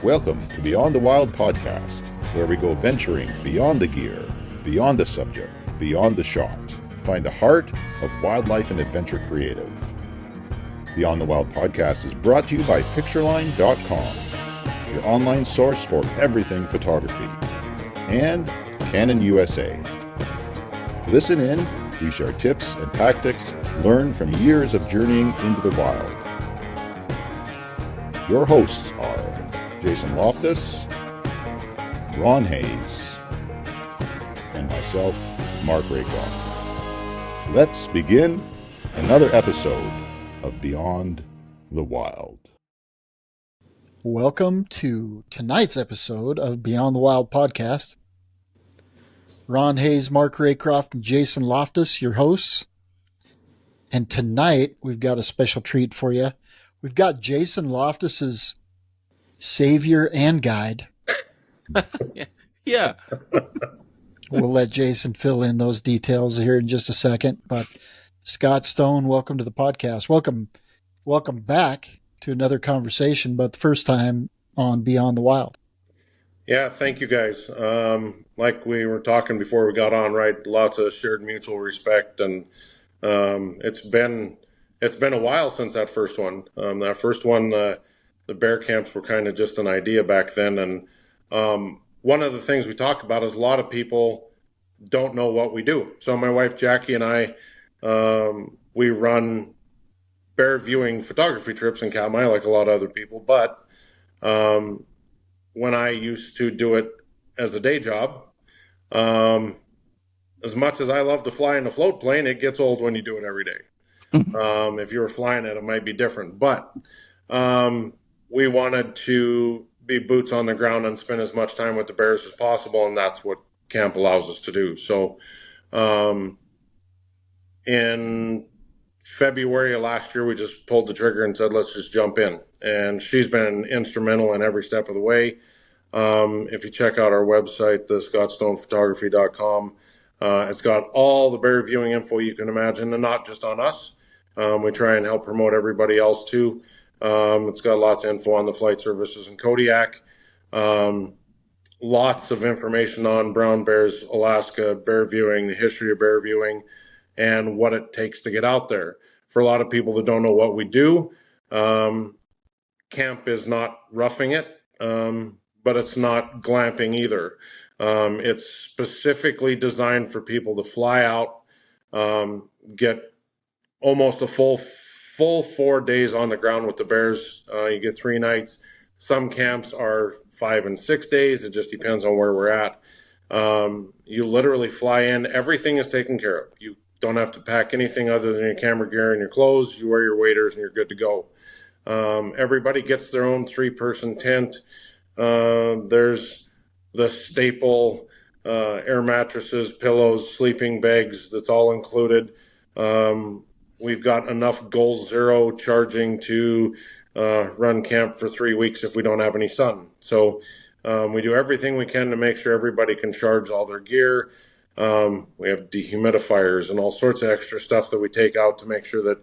Welcome to Beyond the Wild podcast, where we go venturing beyond the gear, beyond the subject, beyond the shot, to find the heart of wildlife and adventure creative. Beyond the Wild podcast is brought to you by Pictureline.com, your online source for everything photography, and Canon USA. Listen in, we share tips and tactics learned from years of journeying into the wild. Your hosts are Jason Loftus, Ron Hayes, and myself, Mark Raycroft. Let's begin another episode of Beyond the Wild. Welcome to tonight's episode of Beyond the Wild podcast. Ron Hayes, Mark Raycroft, and Jason Loftus, your hosts. And tonight, we've got a special treat for you. We've got Jason Loftus's savior and guide. Yeah. We'll let Jason fill in those details here in just a second. But Scott Stone, welcome to the podcast. Welcome back to another conversation, but the first time on Beyond the Wild. Yeah, thank you guys. Like we were talking before we got on, right? Lots of shared mutual respect, and it's been a while since that first one. That first one, the bear camps were kind of just an idea back then, and one of the things we talk about is a lot of people don't know what we do. So my wife Jackie and I, we run bear viewing photography trips in Katmai like a lot of other people, but when I used to do it as a day job, as much as I love to fly in a float plane, it gets old when you do it every day. If you were flying it might be different, but we wanted to be boots on the ground and spend as much time with the bears as possible, and that's what camp allows us to do. So in February of last year, we just pulled the trigger and said, let's just jump in. And she's been instrumental in every step of the way. If you check out our website, the scottsstonephotography.com, it's got all the bear viewing info you can imagine, and not just on us. We try and help promote everybody else too. It's got lots of info on the flight services in Kodiak. Lots of information on brown bears, Alaska, bear viewing, the history of bear viewing, and what it takes to get out there. For a lot of people that don't know what we do, camp is not roughing it, but it's not glamping either. It's specifically designed for people to fly out, get almost a full 4 days on the ground with the bears. You get 3 nights. Some camps are 5 and 6 days. It just depends on where we're at. You literally fly in. Everything is taken care of. You don't have to pack anything other than your camera gear and your clothes. You wear your waders and you're good to go. Everybody gets their own 3-person tent. There's the staple air mattresses, pillows, sleeping bags. That's all included. We've got enough Goal Zero charging to run camp for 3 weeks if we don't have any sun. So we do everything we can to make sure everybody can charge all their gear. We have dehumidifiers and all sorts of extra stuff that we take out to make sure that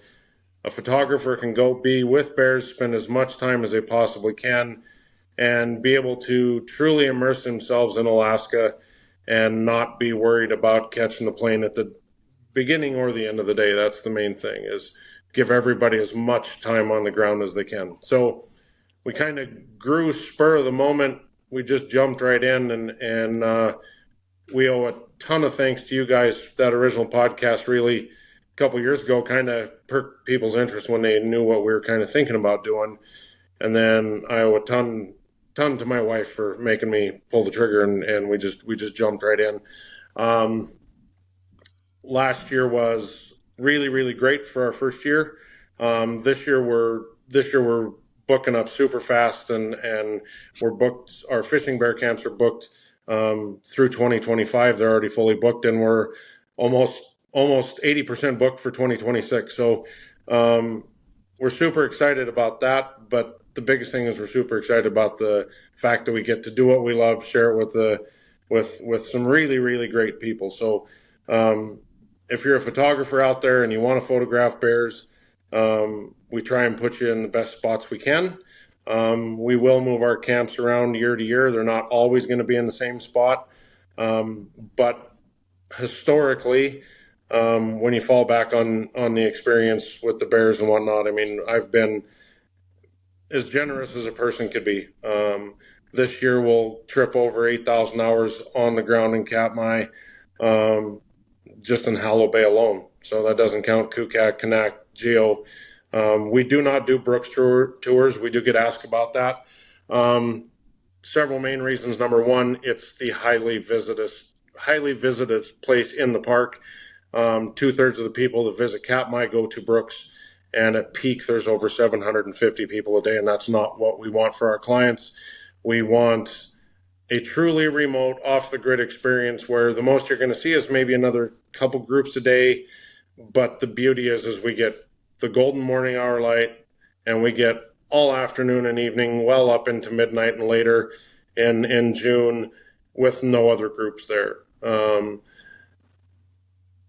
a photographer can go be with bears, spend as much time as they possibly can, and be able to truly immerse themselves in Alaska and not be worried about catching the plane at the beginning or the end of the day. That's the main thing, is give everybody as much time on the ground as they can. So we kind of grew spur of the moment. We just jumped right in, and we owe a ton of thanks to you guys. That original podcast really a couple years ago kind of perked people's interest when they knew what we were kind of thinking about doing. And then I owe a ton to my wife for making me pull the trigger, and we just jumped right in. Last year was really, really great for our first year. This year we're booking up super fast, and we're booked. Our fishing bear camps are booked through 2025. They're already fully booked, and we're almost 80% booked for 2026. So we're super excited about that. But the biggest thing is we're super excited about the fact that we get to do what we love, share it with some really, really great people. So if you're a photographer out there and you want to photograph bears, we try and put you in the best spots we can. We will move our camps around year to year. They're not always going to be in the same spot. But historically, when you fall back on the experience with the bears and whatnot, I mean, I've been as generous as a person could be. This year we'll trip over 8,000 hours on the ground in Katmai, just in Hallow Bay alone. So that doesn't count Kukak, Kanak, Geo. We do not do Brooks tours. We do get asked about that. Several main reasons. Number one, it's the highly visited place in the park. 2/3 of the people that visit Katmai go to Brooks, and at peak there's over 750 people a day, and that's not what we want for our clients. We want a truly remote, off-the-grid experience where the most you're going to see is maybe another couple groups a day, but the beauty is we get the golden morning hour light, and we get all afternoon and evening, well up into midnight and later in June, with no other groups there.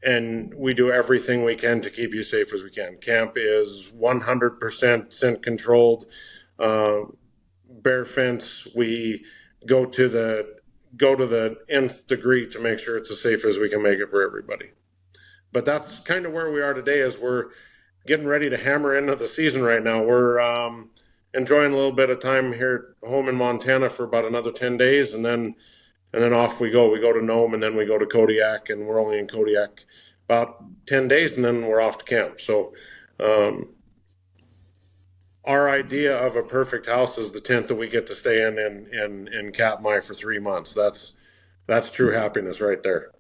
And we do everything we can to keep you safe as we can. Camp is 100% scent controlled, bear fence. We go to the nth degree to make sure it's as safe as we can make it for everybody. But that's kind of where we are today, as we're getting ready to hammer into the season right now. We're enjoying a little bit of time here home in Montana for about another 10 days, and then off we go. We go to Nome, and then we go to Kodiak, and we're only in Kodiak about 10 days, and then we're off to camp. So our idea of a perfect house is the tent that we get to stay in Katmai for 3 months. That's true happiness right there.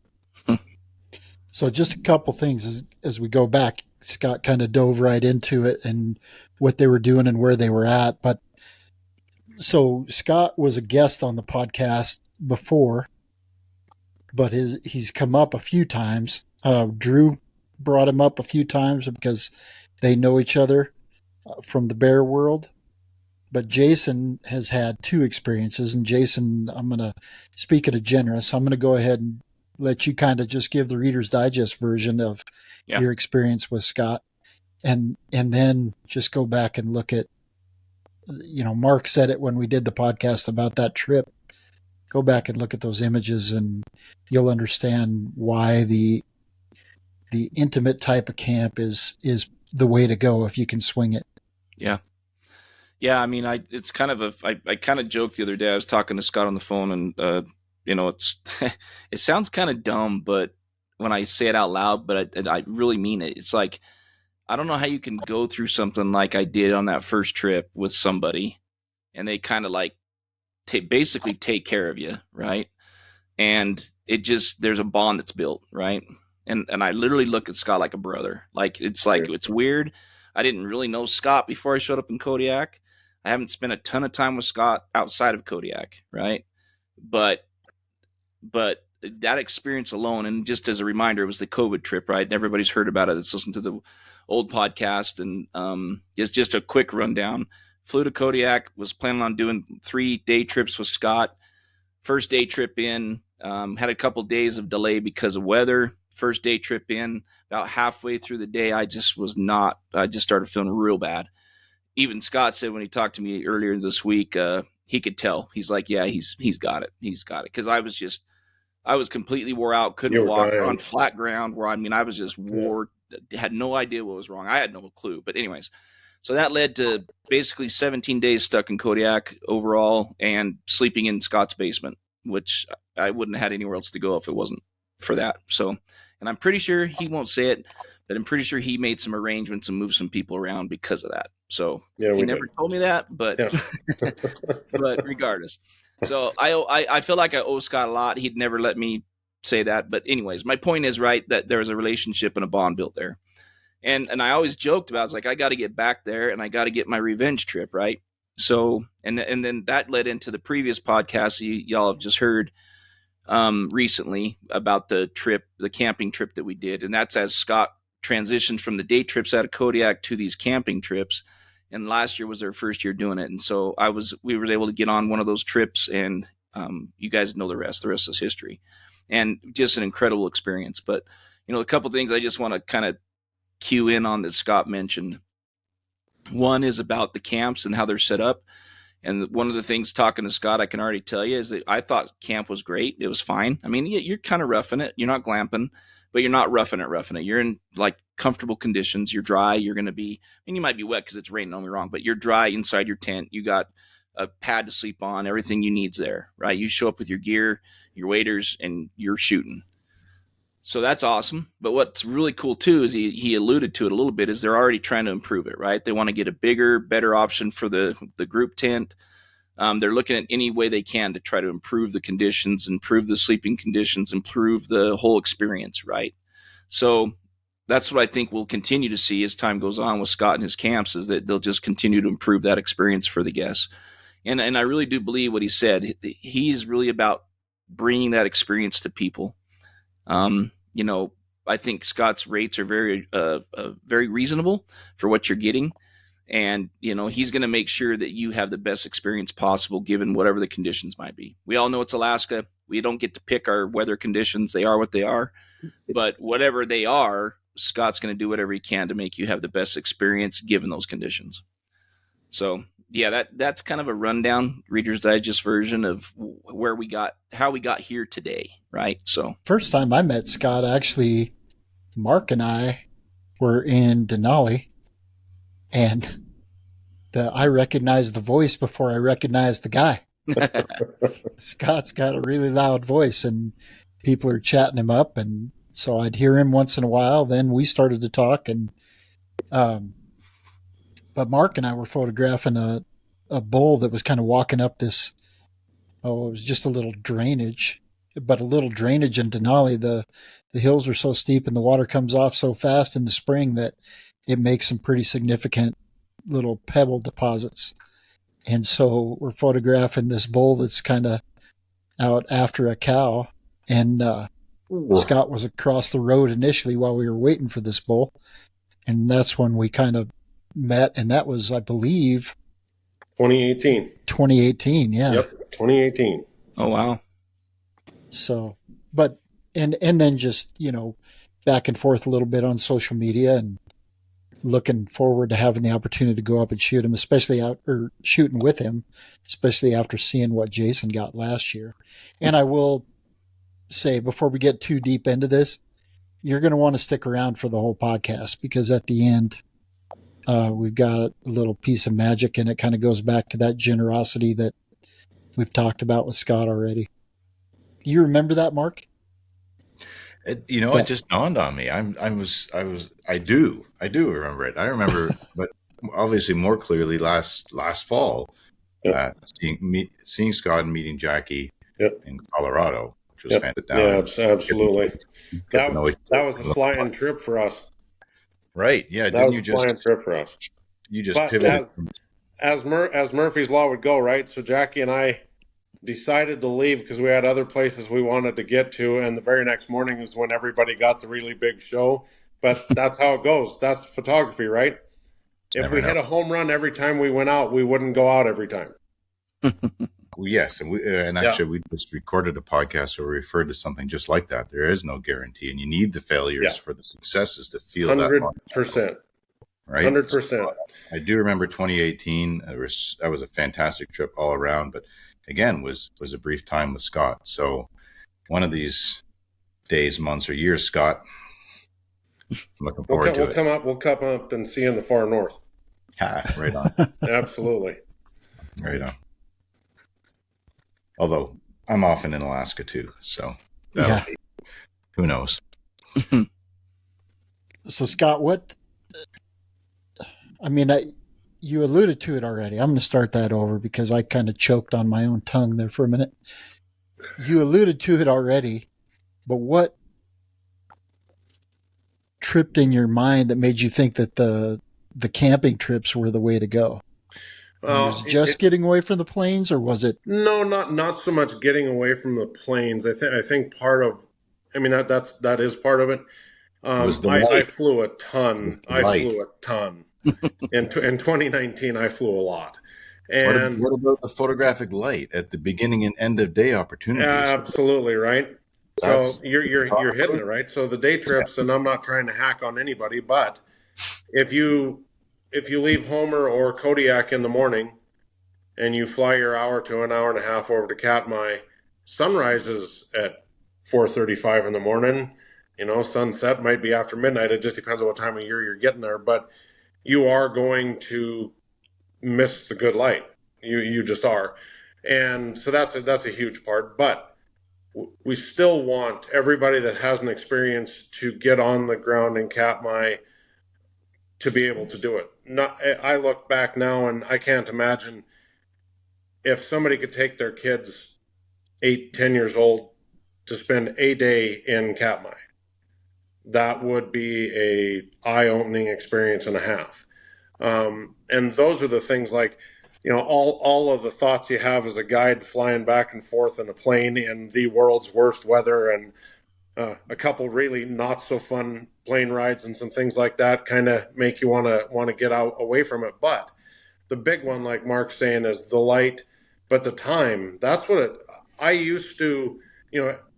So just a couple things as we go back. Scott kind of dove right into it and what they were doing and where they were at. But so Scott was a guest on the podcast before, but he's come up a few times. Drew brought him up a few times because they know each other from the bear world. But Jason has had 2 experiences. And Jason, speaking of generous, I'm going to go ahead and let you kind of just give the Reader's Digest version of your experience with Scott. And then just go back and look at, Mark said it when we did the podcast about that trip. Go back and look at those images, and you'll understand why the intimate type of camp is the way to go if you can swing it. Yeah. Yeah. I mean, it's kind of I kind of joked the other day. I was talking to Scott on the phone, and, it's, it sounds kind of dumb, but when I say it out loud, but I really mean it. It's like, I don't know how you can go through something like I did on that first trip with somebody, and they kind of like basically take care of you. Right. And there's a bond that's built. Right. And I literally look at Scott like a brother. It's weird. I didn't really know Scott before I showed up in Kodiak. I haven't spent a ton of time with Scott outside of Kodiak. Right. But that experience alone, and just as a reminder, it was the COVID trip, right? And everybody's heard about it. Let's listen to the old podcast, and it's just a quick rundown. Flew to Kodiak, was planning on doing 3 day trips with Scott. First day trip in, had a couple days of delay because of weather. First day trip in, about halfway through the day, I just started feeling real bad. Even Scott said when he talked to me earlier this week, he could tell. He's like, yeah, he's got it. He's got it. Because I was completely wore out, couldn't walk on flat ground, where, I was just wore, had no idea what was wrong. I had no clue. But anyways, so that led to basically 17 days stuck in Kodiak overall, and sleeping in Scott's basement, which I wouldn't have had anywhere else to go if it wasn't for that. So, and I'm pretty sure he won't say it, but I'm pretty sure he made some arrangements and moved some people around because of that. So he never told me that, but but regardless. So I feel like I owe Scott a lot. He'd never let me say that. But anyways, my point is, right, that there was a relationship and a bond built there. And I always joked about, I was like, I got to get back there, and I got to get my revenge trip, right? So, and then that led into the previous podcast y'all have just heard recently about the camping trip that we did. And that's as Scott transitioned from the day trips out of Kodiak to these camping trips. And last year was their first year doing it. And so we were able to get on one of those trips, and you guys know the rest. The rest is history, and just an incredible experience. But, a couple of things I just want to kind of cue in on that Scott mentioned. One is about the camps and how they're set up. And one of the things, talking to Scott, I can already tell you is that I thought camp was great. It was fine. I mean, you're kind of roughing it. You're not glamping, but you're not roughing it. You're in like comfortable conditions. You're dry. You're going to be, you might be wet because it's raining, don't be wrong, but you're dry inside your tent. You got a pad to sleep on. Everything you need's there, right? You show up with your gear, your waders, and you're shooting. So that's awesome. But what's really cool too is he alluded to it a little bit, is they're already trying to improve it, right? They want to get a bigger, better option for the group tent. They're looking at any way they can to try to improve the conditions, improve the sleeping conditions, improve the whole experience, right? So that's what I think we'll continue to see as time goes on with Scott and his camps, is that they'll just continue to improve that experience for the guests. And I really do believe what he said. He's really about bringing that experience to people. I think Scott's rates are very reasonable for what you're getting. And, he's going to make sure that you have the best experience possible, given whatever the conditions might be. We all know it's Alaska. We don't get to pick our weather conditions. They are what they are. But whatever they are, Scott's going to do whatever he can to make you have the best experience given those conditions. So, yeah, that's kind of a rundown, Reader's Digest version of how we got here today, right? So, first time I met Scott, actually, Mark and I were in Denali, and I recognized the voice before I recognized the guy. Scott's got a really loud voice, and people are chatting him up, and so I'd hear him once in a while. Then we started to talk, and but Mark and I were photographing a bull that was kind of walking up this. Oh, it was just a little drainage, but a little drainage in Denali. The hills are so steep and the water comes off so fast in the spring that it makes some pretty significant little pebble deposits. And so we're photographing this bull that's kind of out after a cow. And Scott was across the road initially while we were waiting for this bull. And that's when we kind of met. And that was, I believe, 2018. 2018, yeah. Yep, 2018. Oh, wow. So, but, and then just, back and forth a little bit on social media, and looking forward to having the opportunity to go up and shoot him, shooting with him, especially after seeing what Jason got last year. And I will say, before we get too deep into this, you're going to want to stick around for the whole podcast, because at the end, we've got a little piece of magic, and it kind of goes back to that generosity that we've talked about with Scott already. Do you remember that, Mark? It just dawned on me. I do remember it. I remember, but obviously more clearly last fall, seeing Scott and meeting Jackie in Colorado, which was fantastic. Yeah, absolutely. That was a flying trip for us. Right. Yeah. That was a flying trip for us. You just pivoted. As Murphy's Law would go, right? So Jackie and I decided to leave because we had other places we wanted to get to, and the very next morning is when everybody got the really big show. But that's how it goes. That's photography, right? If we hit a home run every time we went out, we wouldn't go out every time. Well, yes, and actually we just recorded a podcast where we referred to something just like that. There is no guarantee, and you need the failures for the successes to feel 100%. Right? 100%. So I do remember 2018. That was a fantastic trip all around, but again, was a brief time with Scott. So one of these days, months, or years, Scott, I'm looking forward to it. We'll come up and see you in the far north. Right on. Absolutely. Right on. Although I'm often in Alaska too, so who knows? So Scott, you alluded to it already. I'm going to start that over because I kind of choked on my own tongue there for a minute. You alluded to it already, but what tripped in your mind that made you think that the camping trips were the way to go? Was it just getting away from the planes, or was it? No, not so much getting away from the planes. I think part of, that is part of it. I flew a ton. In 2019, I flew a lot. And what about the photographic light at the beginning and end of day opportunities? Absolutely right. So you're hitting it right. So the day trips, and I'm not trying to hack on anybody, but if you if you leave Homer or Kodiak in the morning and you fly your hour to an hour and a half over to Katmai, sunrise is at 4:35 in the morning. Sunset might be after midnight. It just depends on what time of year you're getting there, but you are going to miss the good light. You just are. And so that's a huge part, but we still want everybody that has an experience to get on the ground in Katmai to be able to do it. I look back now and I can't imagine if somebody could take their kids 8-10 years old to spend a day in Katmai. That would be a eye-opening experience and a half. And those are the things like, all of the thoughts you have as a guide flying back and forth in a plane in the world's worst weather, and a couple really not so fun plane rides and some things like that kind of make you want to get out away from it. But the big one, like Mark's saying, is the light, but the time. That's what I used to,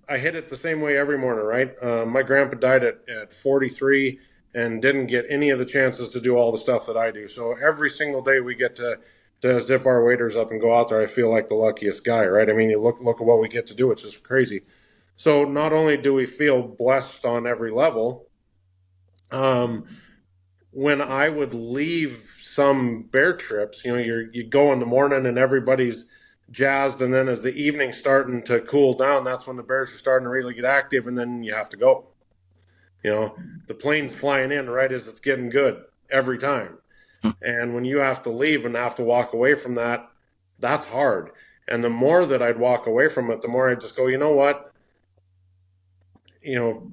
I hit it the same way every morning, right? My grandpa died at 43 and didn't get any of the chances to do all the stuff that I do. So every single day we get to zip our waders up and go out there, I feel like the luckiest guy, right? I mean, you look at what we get to do. It's just crazy. So not only do we feel blessed on every level, when I would leave some bear trips, you go in the morning and everybody's jazzed, and then as the evening's starting to cool down, that's when the bears are starting to really get active, and then you have to go. The plane's flying in right as it's getting good every time. And when you have to leave and have to walk away from that, that's hard. And the more that I'd walk away from it, the more I'd just go, you know what?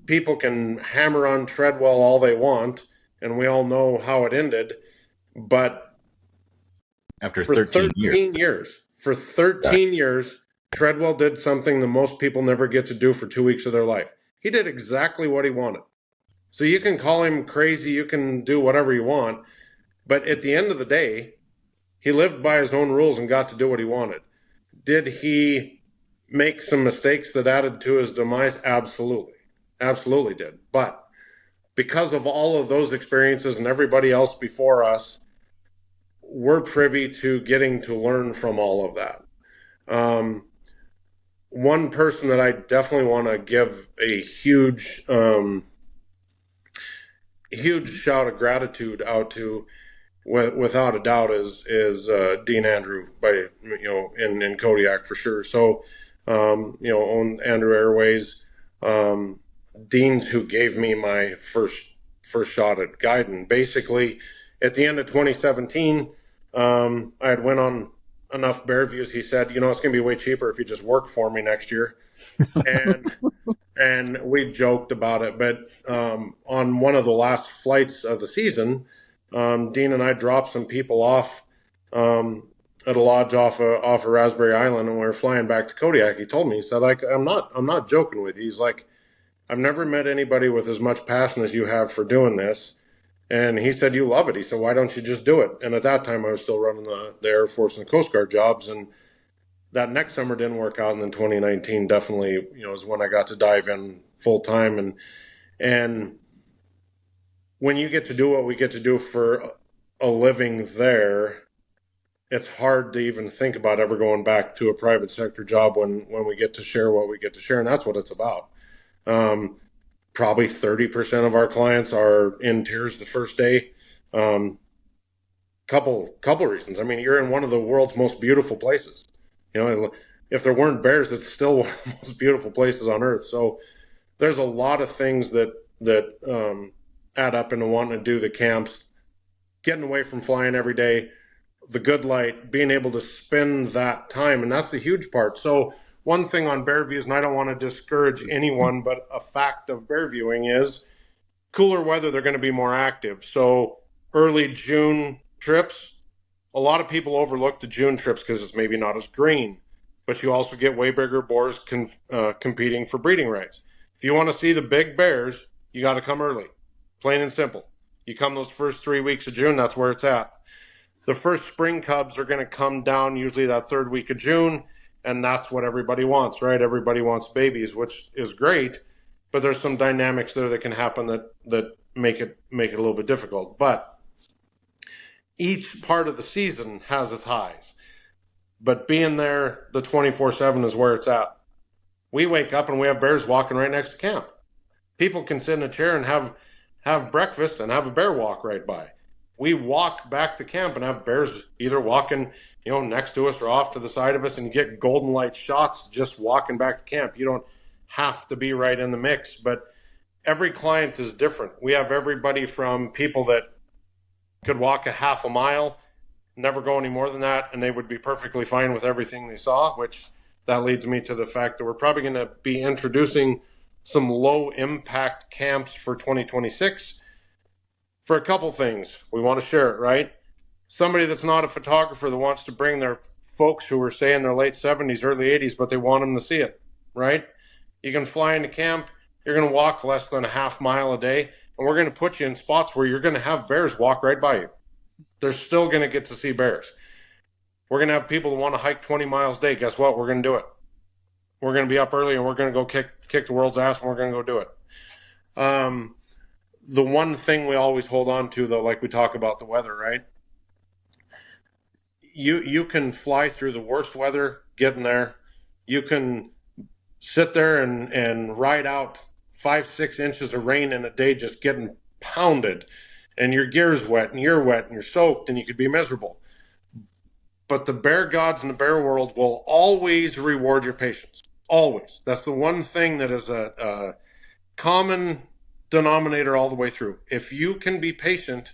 People can hammer on Treadwell all they want, and we all know how it ended. But after for 13 years, Treadwell did something that most people never get to do for 2 weeks of their life. He did exactly what he wanted. So you can call him crazy, you can do whatever you want, but at the end of the day, he lived by his own rules and got to do what he wanted. Did he make some mistakes that added to his demise? Absolutely. Absolutely did. But because of all of those experiences and everybody else before us, we're privy to getting to learn from all of that. One person that I definitely want to give a huge shout of gratitude out to, without a doubt, is Dean Andrew in Kodiak for sure. So, on Andrew Airways, Dean's who gave me my first shot at guiding. Basically, at the end of 2017, I had went on enough bear views. He said, it's going to be way cheaper if you just work for me next year. And we joked about it. But on one of the last flights of the season, Dean and I dropped some people off at a lodge off of Raspberry Island, and we were flying back to Kodiak. He told me, he said, like, I'm not joking with you. He's like, I've never met anybody with as much passion as you have for doing this. And he said, you love it. He said, why don't you just do it? And at that time, I was still running the Air Force and the Coast Guard jobs. And that next summer didn't work out. And then 2019 definitely, is when I got to dive in full time. And when you get to do what we get to do for a living there, it's hard to even think about ever going back to a private sector job when we get to share what we get to share. And that's what it's about. Probably 30% of our clients are in tears the first day. Couple reasons. I mean, you're in one of the world's most beautiful places. If there weren't bears, it's still one of the most beautiful places on earth. So there's a lot of things that add up into wanting to do the camps, getting away from flying every day, the good light, being able to spend that time. And that's the huge part. So one thing on bear views, and I don't want to discourage anyone, but a fact of bear viewing is cooler weather, they're going to be more active. So early June trips, a lot of people overlook the June trips because it's maybe not as green, but you also get way bigger boars competing for breeding rights. If you want to see the big bears, you got to come early, plain and simple. You come those first 3 weeks of June, that's where it's at. The first spring cubs are going to come down usually that third week of June, and that's what everybody wants, right? Everybody wants babies, which is great, but there's some dynamics there that can happen that make it a little bit difficult. But each part of the season has its highs. But being there the 24/7 is where it's at. We wake up and we have bears walking right next to camp. People can sit in a chair and have breakfast and have a bear walk right by. We walk back to camp and have bears either walking, next to us or off to the side of us, and you get golden light shots just walking back to camp. You don't have to be right in the mix, but every client is different. We have everybody from people that could walk a half a mile, never go any more than that, and they would be perfectly fine with everything they saw, which that leads me to the fact that we're probably going to be introducing some low impact camps for 2026 for a couple things. We want to share it, right? Somebody that's not a photographer that wants to bring their folks who are, say, in their late 70s, early 80s, but they want them to see it, right? You can fly into camp. You're going to walk less than a half mile a day, and we're going to put you in spots where you're going to have bears walk right by you. They're still going to get to see bears. We're going to have people that want to hike 20 miles a day. Guess what? We're going to do it. We're going to be up early, and we're going to go kick the world's ass, and we're going to go do it. The one thing we always hold on to, though, like we talk about the weather, right? You can fly through the worst weather getting there. You can sit there and ride out 5-6 inches of rain in a day just getting pounded, and your gear's wet and you're wet and you're soaked and you could be miserable. But the bear gods in the bear world will always reward your patience. Always. That's the one thing that is a common denominator all the way through. If you can be patient,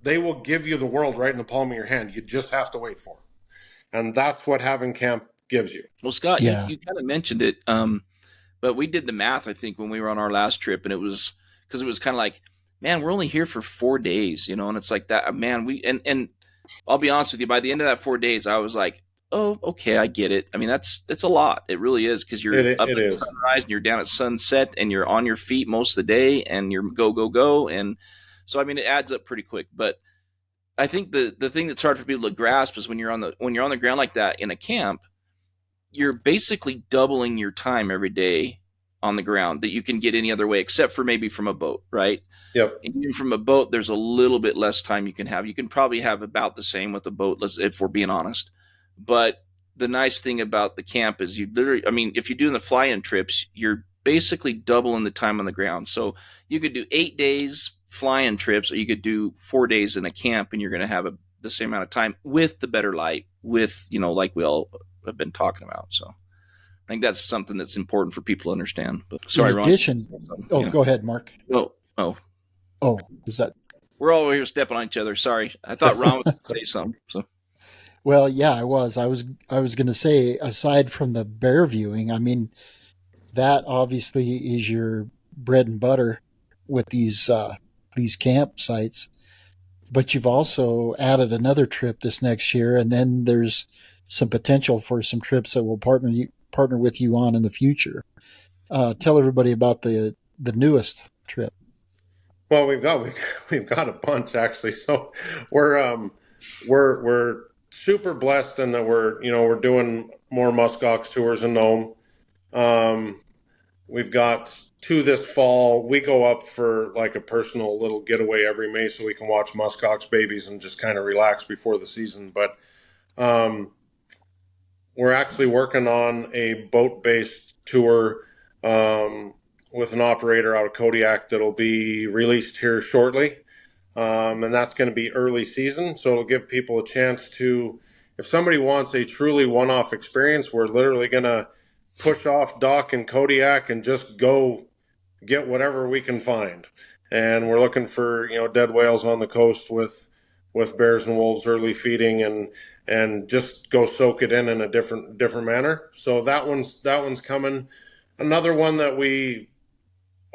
they will give you the world right in the palm of your hand. You just have to wait for it. And that's what having camp gives you. Well, Scott, Yeah. you kind of mentioned it, but we did the math, I think, when we were on our last trip, and it was because it was kind of like, man, we're only here for 4 days, and it's like that, man. And I'll be honest with you, by the end of that 4 days, I was like, oh, okay, I get it. I mean, it's a lot. It really is, because you're up at sunrise and you're down at sunset and you're on your feet most of the day and you're go. And so, I mean, it adds up pretty quick. But I think the thing that's hard for people to grasp is when you're on the ground like that in a camp, you're basically doubling your time every day on the ground that you can get any other way, except for maybe from a boat, right? Yep. And even from a boat, there's a little bit less time you can have. You can probably have about the same with a boat, if we're being honest. But the nice thing about the camp is you literally, I mean, if you're doing the fly-in trips, you're basically doubling the time on the ground. So you could do 8 days fly-in trips, or you could do 4 days in a camp, and you're going to have the same amount of time with the better light, with, like we all have been talking about. So I think that's something that's important for people to understand. But sorry, in addition, Ron. Go ahead, Mark. Oh, is that? We're all here stepping on each other. Sorry, I thought Ron was going to say something. So, well, yeah, I was going to say, aside from the bear viewing, I mean, that obviously is your bread and butter with these campsites. But you've also added another trip this next year, and then there's some potential for some trips that will partner with you on in the future. Tell everybody about the newest trip. Well, we've got a bunch, actually. So we're super blessed in that we're doing more muskox tours in Nome. We've got 2 this fall. We go up for like a personal little getaway every May so we can watch muskox babies and just kind of relax before the season. But we're actually working on a boat-based tour with an operator out of Kodiak that'll be released here shortly. And that's going to be early season. So it'll give people a chance to, if somebody wants a truly one-off experience, we're literally going to push off dock in Kodiak and just go get whatever we can find. And we're looking for, dead whales on the coast with bears and wolves early feeding, and just go soak it in a different manner. So that one's coming. Another one that we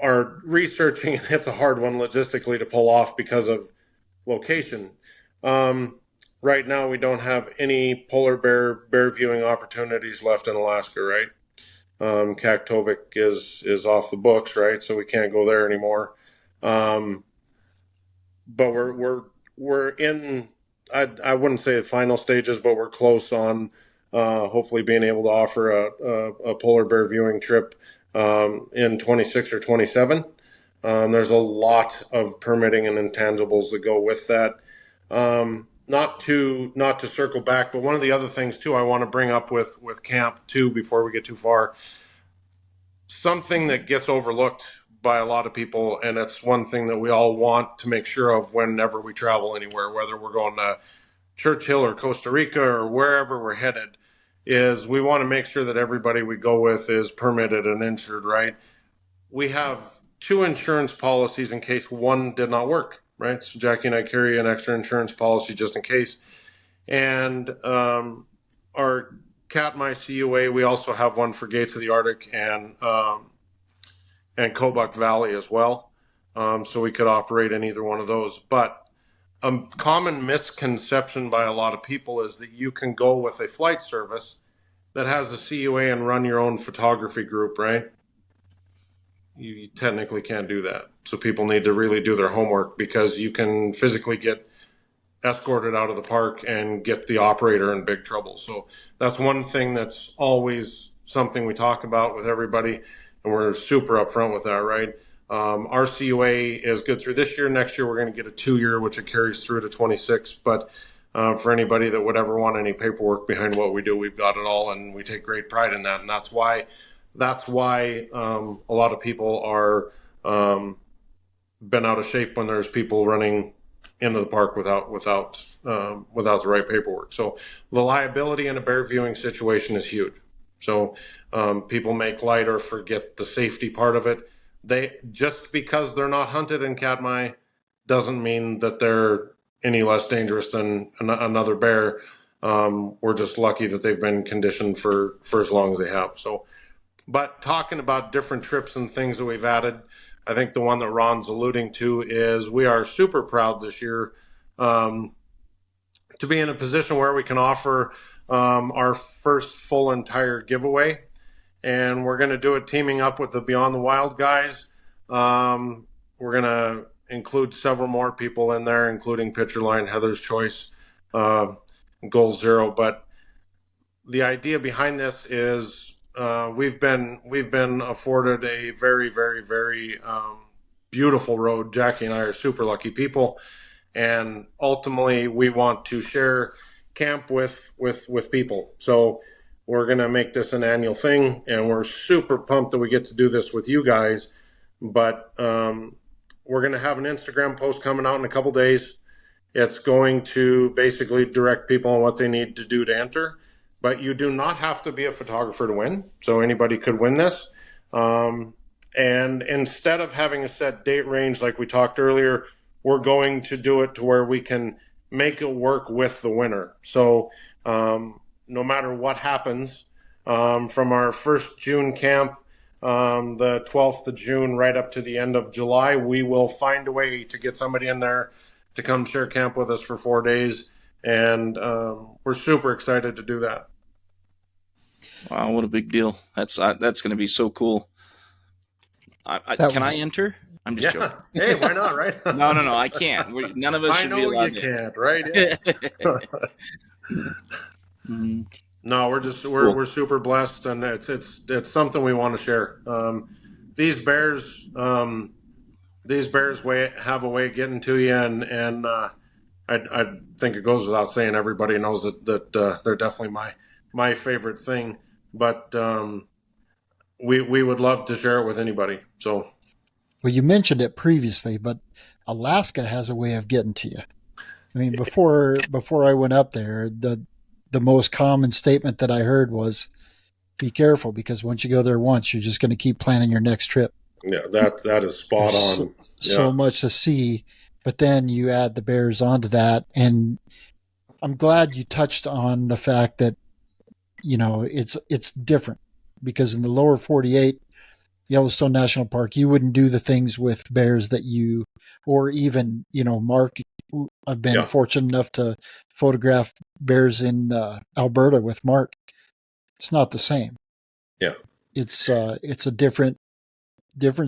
are researching, and it's a hard one logistically to pull off because of location. Right now, we don't have any polar bear viewing opportunities left in Alaska, right? Kaktovik is off the books, right? So we can't go there anymore. But we're in, I wouldn't say the final stages, but we're close on hopefully being able to offer a polar bear viewing trip in 26 or 27. There's a lot of permitting and intangibles that go with that. not to circle back, but one of the other things too I want to bring up with camp too before we get too far, something that gets overlooked by a lot of people, and it's one thing that we all want to make sure of whenever we travel anywhere, whether we're going to Churchill or Costa Rica or wherever we're headed, is we want to make sure that everybody we go with is permitted and insured, right? We have 2 insurance policies in case one did not work, right? So Jackie and I carry an extra insurance policy just in case. And our Katmai CUA, we also have one for Gates of the Arctic and Kobuk Valley as well. So we could operate in either one of those. But a common misconception by a lot of people is that you can go with a flight service that has a CUA and run your own photography group, right? You technically can't do that. So people need to really do their homework, because you can physically get escorted out of the park and get the operator in big trouble. So that's one thing that's always something we talk about with everybody, and we're super upfront with that, right? Our CUA is good through this year. Next year, we're going to get a 2-year, which it carries through to 26. But for anybody that would ever want any paperwork behind what we do, we've got it all, and we take great pride in that. And that's why a lot of people are been out of shape when there's people running into the park without the right paperwork. So the liability in a bear viewing situation is huge. So people make light or forget the safety part of it. They, just because they're not hunted in Katmai doesn't mean that they're any less dangerous than another bear. We're just lucky that they've been conditioned for as long as they have. So, but talking about different trips and things that we've added, I think the one that Ron's alluding to is we are super proud this year to be in a position where we can offer our first full entire giveaway. And we're going to do it teaming up with the Beyond the Wild guys. We're going to include several more people in there, including Pitcher Line, Heather's Choice, Goal Zero. But the idea behind this is we've been afforded a very, very, very beautiful road. Jackie and I are super lucky people, and ultimately we want to share camp with people. So we're going to make this an annual thing, and we're super pumped that we get to do this with you guys. But we're going to have an Instagram post coming out in a couple days. It's going to basically direct people on what they need to do to enter. But you do not have to be a photographer to win. So anybody could win this. And instead of having a set date range like we talked earlier, we're going to do it to where we can make it work with the winner. So no matter what happens, from our first June camp, the 12th of June, right up to the end of July, we will find a way to get somebody in there to come share camp with us for 4 days. And we're super excited to do that. Wow, what a big deal! That's going to be so cool. Can I enter? I'm just joking. Hey, why not, right? No, I can't. None of us should be allowed. I know you can't, right? Yeah. No, we're super blessed, and it's something we want to share. These bears have a way of getting to you, and I think it goes without saying, everybody knows that they're definitely my favorite thing. But we would love to share it with anybody. So, well, you mentioned it previously, but Alaska has a way of getting to you. I mean, before I went up there, the most common statement that I heard was, "Be careful, because once you go there once, you're just going to keep planning your next trip." Yeah, that is spot on. So much to see, but then you add the bears onto that, and I'm glad you touched on the fact that it's different, because in the lower 48, Yellowstone National Park, you wouldn't do the things with bears that you, or even Mark. I've been fortunate enough to photograph bears in Alberta with Mark. It's not the same. Yeah, it's a different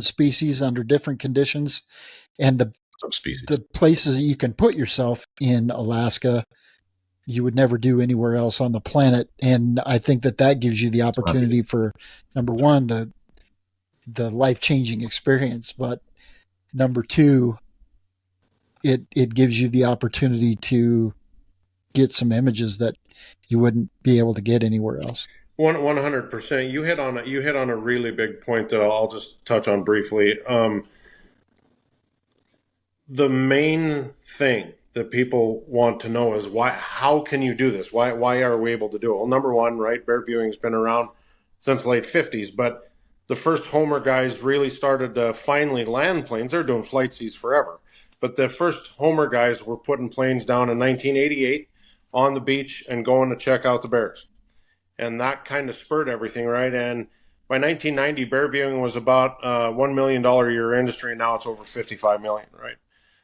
species under different conditions, and the places that you can put yourself in Alaska, you would never do anywhere else on the planet. And I think that gives you the opportunity for, number one, the life-changing experience, but number two, it gives you the opportunity to get some images that you wouldn't be able to get anywhere else. 100%. You hit on a really big point that I'll just touch on briefly. The main thing that people want to know is how can you do this? Why are we able to do it? Well, number one, right, bear viewing's been around since the late 50s, but the first Homer guys really started to finally land planes. They're doing flight seas forever. But the first Homer guys were putting planes down in 1988 on the beach and going to check out the bears. And that kind of spurred everything, right? And by 1990, bear viewing was about a $1 million a year industry, and now it's over 55 million, right?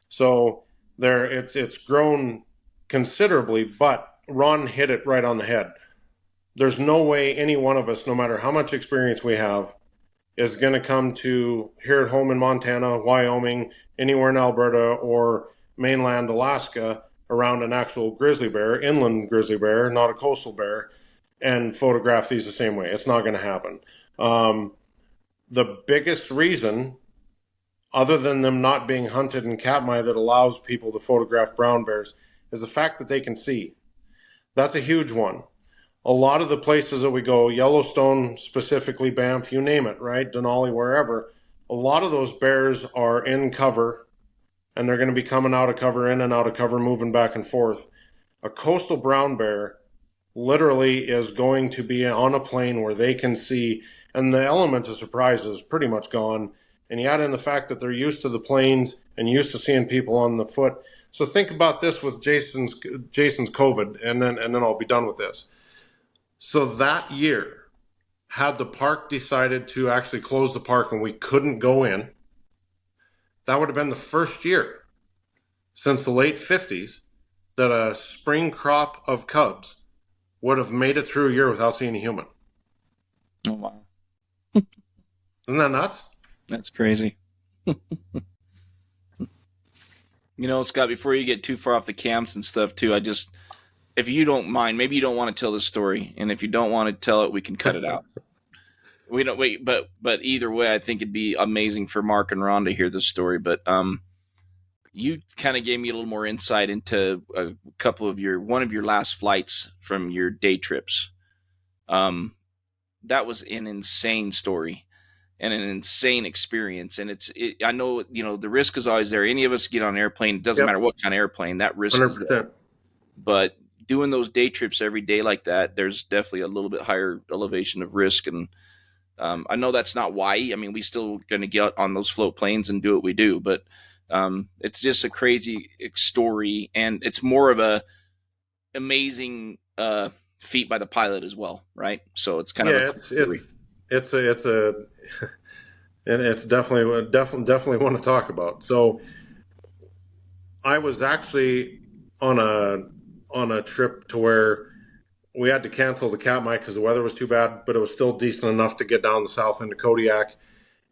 So it's grown considerably, but Ron hit it right on the head. There's no way any one of us, no matter how much experience we have, is going to come to here at home in Montana, Wyoming, anywhere in Alberta or mainland Alaska around an actual grizzly bear, inland grizzly bear, not a coastal bear, and photograph these the same way. It's not going to happen. The biggest reason, other than them not being hunted in Katmai, that allows people to photograph brown bears is the fact that they can see. That's a huge one. A lot of the places that we go, Yellowstone, specifically Banff, you name it, right? Denali, wherever, a lot of those bears are in cover, and they're going to be coming out of cover, in and out of cover, moving back and forth. A coastal brown bear literally is going to be on a plane where they can see, and the element of surprise is pretty much gone. And you add in the fact that they're used to the planes and used to seeing people on the foot. So think about this with Jason's COVID, and then I'll be done with this. So that year, had the park decided to actually close the park and we couldn't go in, that would have been the first year since the late 50s that a spring crop of cubs would have made it through a year without seeing a human. Oh, wow. Isn't that nuts? That's crazy. Scott, before you get too far off the camps and stuff too, if you don't mind, maybe you don't want to tell the story, and if you don't want to tell it, we can cut it out. We don't wait, but either way, I think it'd be amazing for Mark and Ron to hear this story. But you kind of gave me a little more insight into one of your last flights from your day trips. That was an insane story and an insane experience. And I know, the risk is always there. Any of us get on an airplane, it doesn't matter what kind of airplane, that risk 100%. is there. But doing those day trips every day like that, there's definitely a little bit higher elevation of risk. And I know that's not why. I mean, we still going to get on those float planes and do what we do, but it's just a crazy story, and it's more of a amazing feat by the pilot as well, right? So it's kind of and it's definitely want to talk about. So I was actually on a trip to where we had to cancel the Katmai because the weather was too bad, but it was still decent enough to get down the south into Kodiak.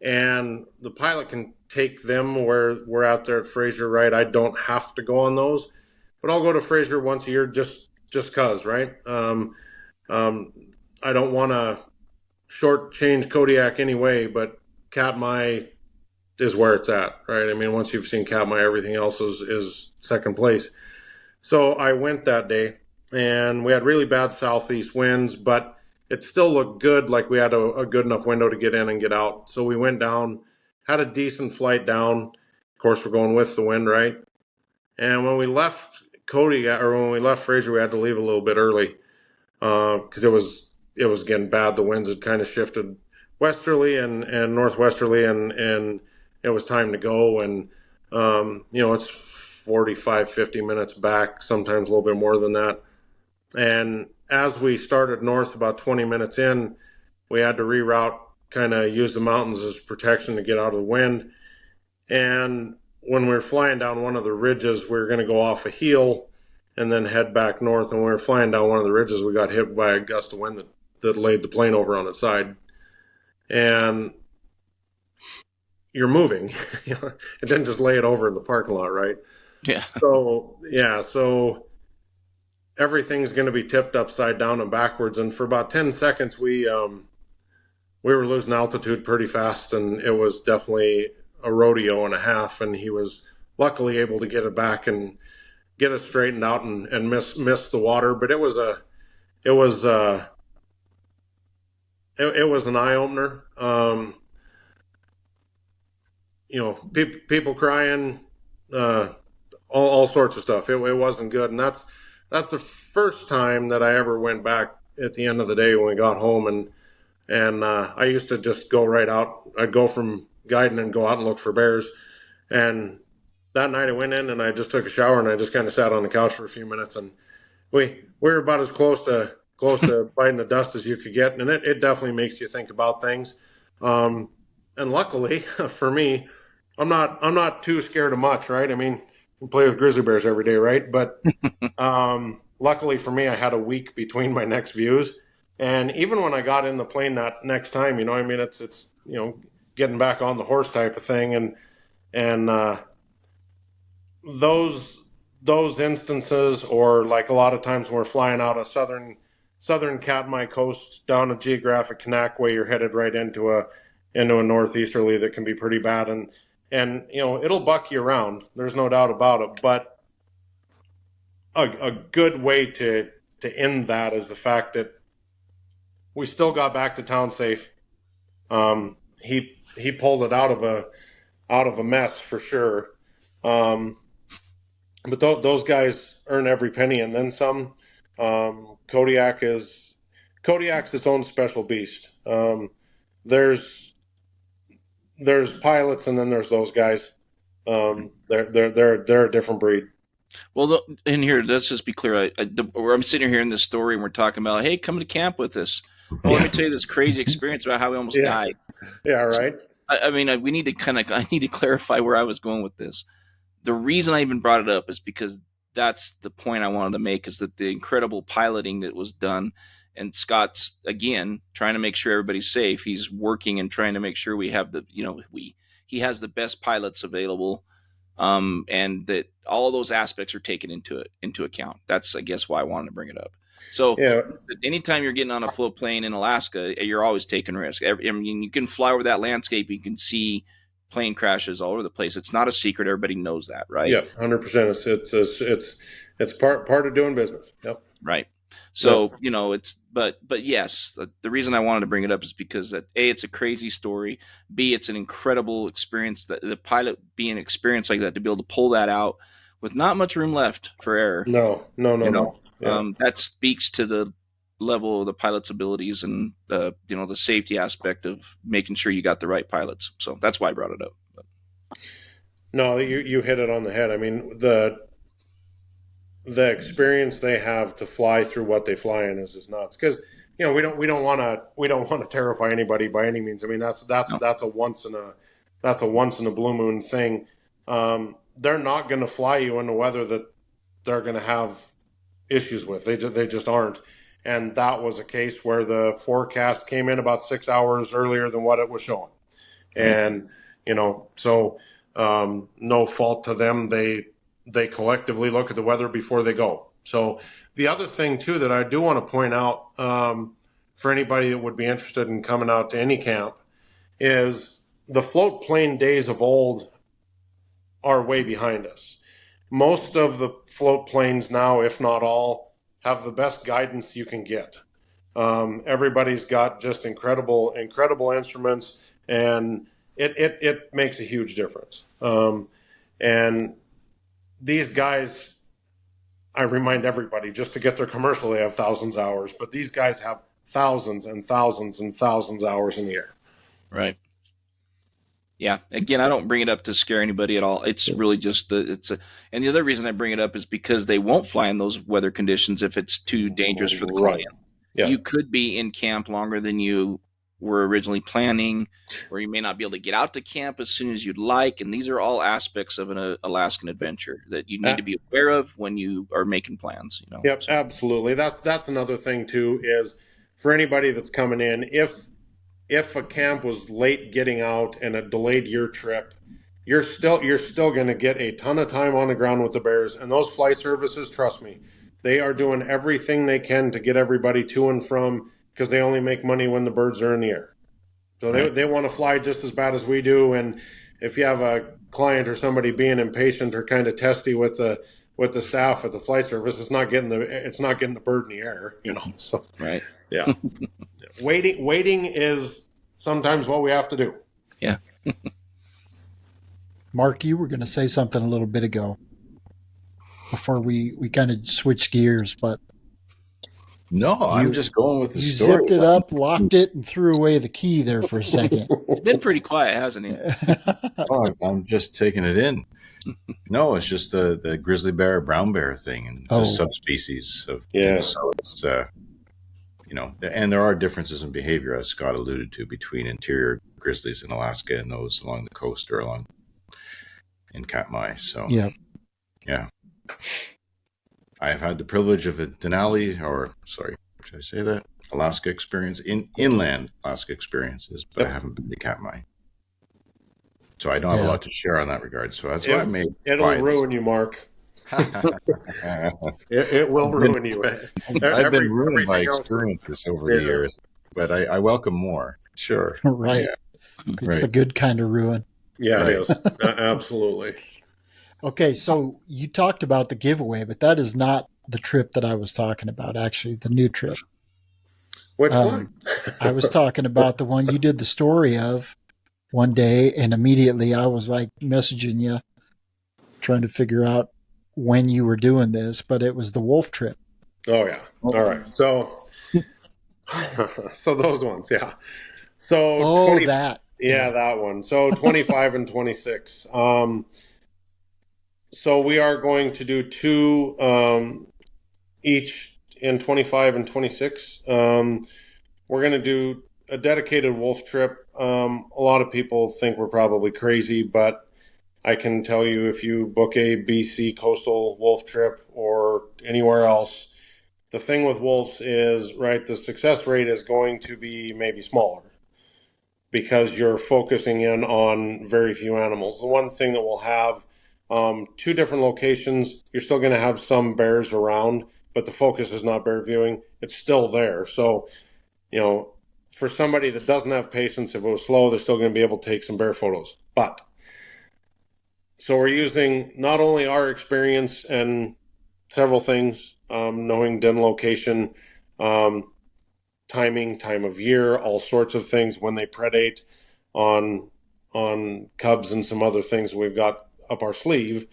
And the pilot can take them where we're out there at Fraser, right? I don't have to go on those, but I'll go to Fraser once a year just cause, right? I don't want to shortchange Kodiak anyway, but Katmai is where it's at, right? I mean, once you've seen Katmai, everything else is second place. So I went that day, and we had really bad southeast winds, but it still looked good, like we had a good enough window to get in and get out. So we went down, had a decent flight down. Of course, we're going with the wind, right? And when we left when we left Fraser, we had to leave a little bit early because it was getting bad. The winds had kind of shifted westerly and northwesterly, and it was time to go. And it's 45, 50 minutes back, sometimes a little bit more than that. And as we started north, about 20 minutes in, we had to reroute, kind of use the mountains as protection to get out of the wind. And when we were flying down one of the ridges, we were going to go off a heel and then head back north. And when we were flying down one of the ridges, we got hit by a gust of wind that laid the plane over on its side. And you're moving. It didn't just lay it over in the parking lot, right? Yeah. So everything's going to be tipped upside down and backwards. And for about 10 seconds, we were losing altitude pretty fast, and it was definitely a rodeo and a half. And he was luckily able to get it back and get it straightened out and miss the water. But it was it was an eye opener. People crying, all sorts of stuff. It wasn't good, and that's the first time that I ever went back at the end of the day when we got home, and I used to just go right out. I'd go from guiding and go out and look for bears, and that night I went in and I just took a shower and I just kind of sat on the couch for a few minutes, and we were about as close to biting the dust as you could get, and it definitely makes you think about things. And luckily for me, I'm not too scared of much, right? I mean, we play with grizzly bears every day, right? But luckily for me, I had a week between my next views, and even when I got in the plane that next time, I mean, it's getting back on the horse type of thing, and those instances, or like a lot of times when we're flying out of southern Katmai coast down a geographic Kanakwa, you're headed right into a northeasterly that can be pretty bad, and it'll buck you around. There's no doubt about it. But a good way to end that is the fact that we still got back to town safe. He pulled it out of a mess for sure. But those guys earn every penny and then some. Kodiak's its own special beast. There's pilots, and then there's those guys. They're a different breed. Well, in here, let's just be clear. I'm sitting here in this story, and we're talking about, hey, come to camp with us. Well, let me tell you this crazy experience about how we almost died. Yeah, right. So, I mean, I need to clarify where I was going with this. The reason I even brought it up is because that's the point I wanted to make, is that the incredible piloting that was done, and Scott's, again, trying to make sure everybody's safe. He's working and trying to make sure we have he has the best pilots available, and that all of those aspects are taken into account. That's, I guess, why I wanted to bring it up. So anytime you're getting on a float plane in Alaska, you're always taking risk. I mean, you can fly over that landscape, you can see plane crashes all over the place. It's not a secret. Everybody knows that, right? Yeah, 100%. It's part of doing business. Yep. Right. So, but yes, the reason I wanted to bring it up is because that A, it's a crazy story. B, it's an incredible experience, that the pilot being experienced like that, to be able to pull that out with not much room left for error. No. Yeah. That speaks to the level of the pilot's abilities and, the safety aspect of making sure you got the right pilots. So that's why I brought it up. But. No, you hit it on the head. I mean, the experience they have to fly through what they fly in is just nuts. Because we don't want to terrify anybody by any means. I mean, that's a once in a blue moon thing. They're not going to fly you in the weather that they're going to have issues with. They just aren't. And that was a case where the forecast came in about 6 hours earlier than what it was showing. And so no fault to them. They collectively look at the weather before they go. So the other thing too that I do want to point out, for anybody that would be interested in coming out to any camp, is the float plane days of old are way behind us. Most of the float planes now, if not all, have the best guidance you can get. Everybody's got just incredible instruments, and it makes a huge difference. And these guys, I remind everybody, just to get their commercial, they have thousands of hours, but these guys have thousands and thousands and thousands of hours in the air. Right. Yeah. Again, I don't bring it up to scare anybody at all. It's really just and the other reason I bring it up is because they won't fly in those weather conditions if it's too dangerous for the client. Yeah. You could be in camp longer than you were originally planning, or you may not be able to get out to camp as soon as you'd like. And these are all aspects of an Alaskan adventure that you need to be aware of when you are making plans. Yep, absolutely. That's another thing too, is for anybody that's coming in, if a camp was late getting out and it delayed your trip, you're still going to get a ton of time on the ground with the bears. And those flight services, trust me, they are doing everything they can to get everybody to and from, because they only make money when the birds are in the air. So they want to fly just as bad as we do. And if you have a client or somebody being impatient or kind of testy with the with the staff at the flight service, it's not getting the bird in the air, So Right. yeah, waiting is sometimes what we have to do. Yeah. Mark, you were going to say something a little bit ago before we kind of switched gears, but No, I'm just going with the you story. zipped it up, locked it, and threw away the key there for a second. He's been pretty quiet, hasn't he? Oh, I'm just taking it in. No, it's just the grizzly bear, brown bear thing, and just subspecies of things. So it's and there are differences in behavior, as Scott alluded to, between interior grizzlies in Alaska and those along the coast or along in Katmai. So yeah, I have had the privilege of a Denali, should I say that? Alaska experience, inland Alaska experiences, but I haven't been to Katmai. So I don't have a lot to share on that regard. So that's why I made it'll ruin you, Mark. it will ruin you. I've been ruined by experiences over the years, but I welcome more. Sure. Right. Yeah. It's the good kind of ruin. Yeah, it is. Absolutely. Okay, so you talked about the giveaway, but that is not the trip that I was talking about, actually, the new trip. Which one? I was talking about the one you did the story of one day, and immediately I was like messaging you, trying to figure out when you were doing this, but it was the wolf trip. Oh, yeah. All right. So those ones, yeah. So that one. So 25 and 26. So we are going to do two each in 25 and 26. We're going to do a dedicated wolf trip. A lot of people think we're probably crazy, but I can tell you, if you book a BC coastal wolf trip or anywhere else, the thing with wolves is, the success rate is going to be maybe smaller because you're focusing in on very few animals. The one thing that we'll have, two different locations, you're still going to have some bears around, but the focus is not bear viewing. It's still there. So, for somebody that doesn't have patience, if it was slow, they're still going to be able to take some bear photos. So we're using not only our experience and several things, knowing den location, timing, time of year, all sorts of things when they predate on cubs and some other things we've got up our sleeve.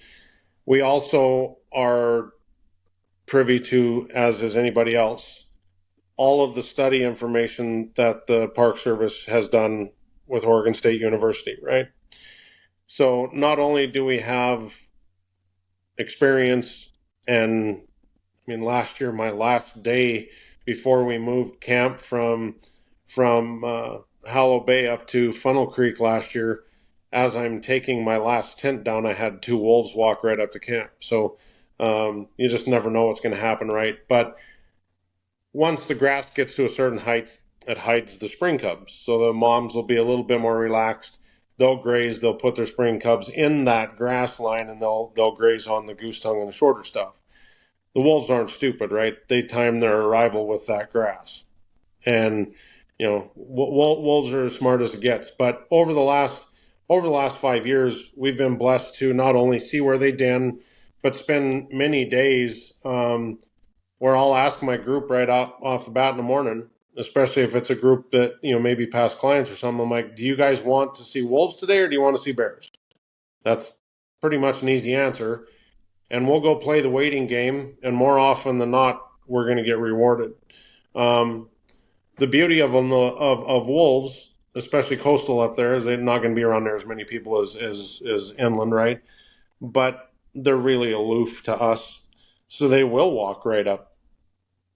We also are privy to, as is anybody else, all of the study information that the Park Service has done with Oregon State University, right? So not only do we have experience, and last year, my last day before we moved camp from Hallow Bay up to Funnel Creek last year, as I'm taking my last tent down, I had two wolves walk right up to camp. So you just never know what's going to happen, right? But once the grass gets to a certain height, it hides the spring cubs. So the moms will be a little bit more relaxed. They'll graze, they'll put their spring cubs in that grass line, and they'll graze on the goose tongue and the shorter stuff. The wolves aren't stupid, right? They time their arrival with that grass. And, wolves are as smart as it gets. But over the last 5 years, we've been blessed to not only see where they den, but spend many days where I'll ask my group right off the bat in the morning, especially if it's a group that, maybe past clients or something. I'm like, do you guys want to see wolves today, or do you want to see bears? That's pretty much an easy answer. And we'll go play the waiting game, and more often than not, we're going to get rewarded. The beauty of wolves, especially coastal up there, is they're not going to be around there as many people as inland, right? But they're really aloof to us, so they will walk right up.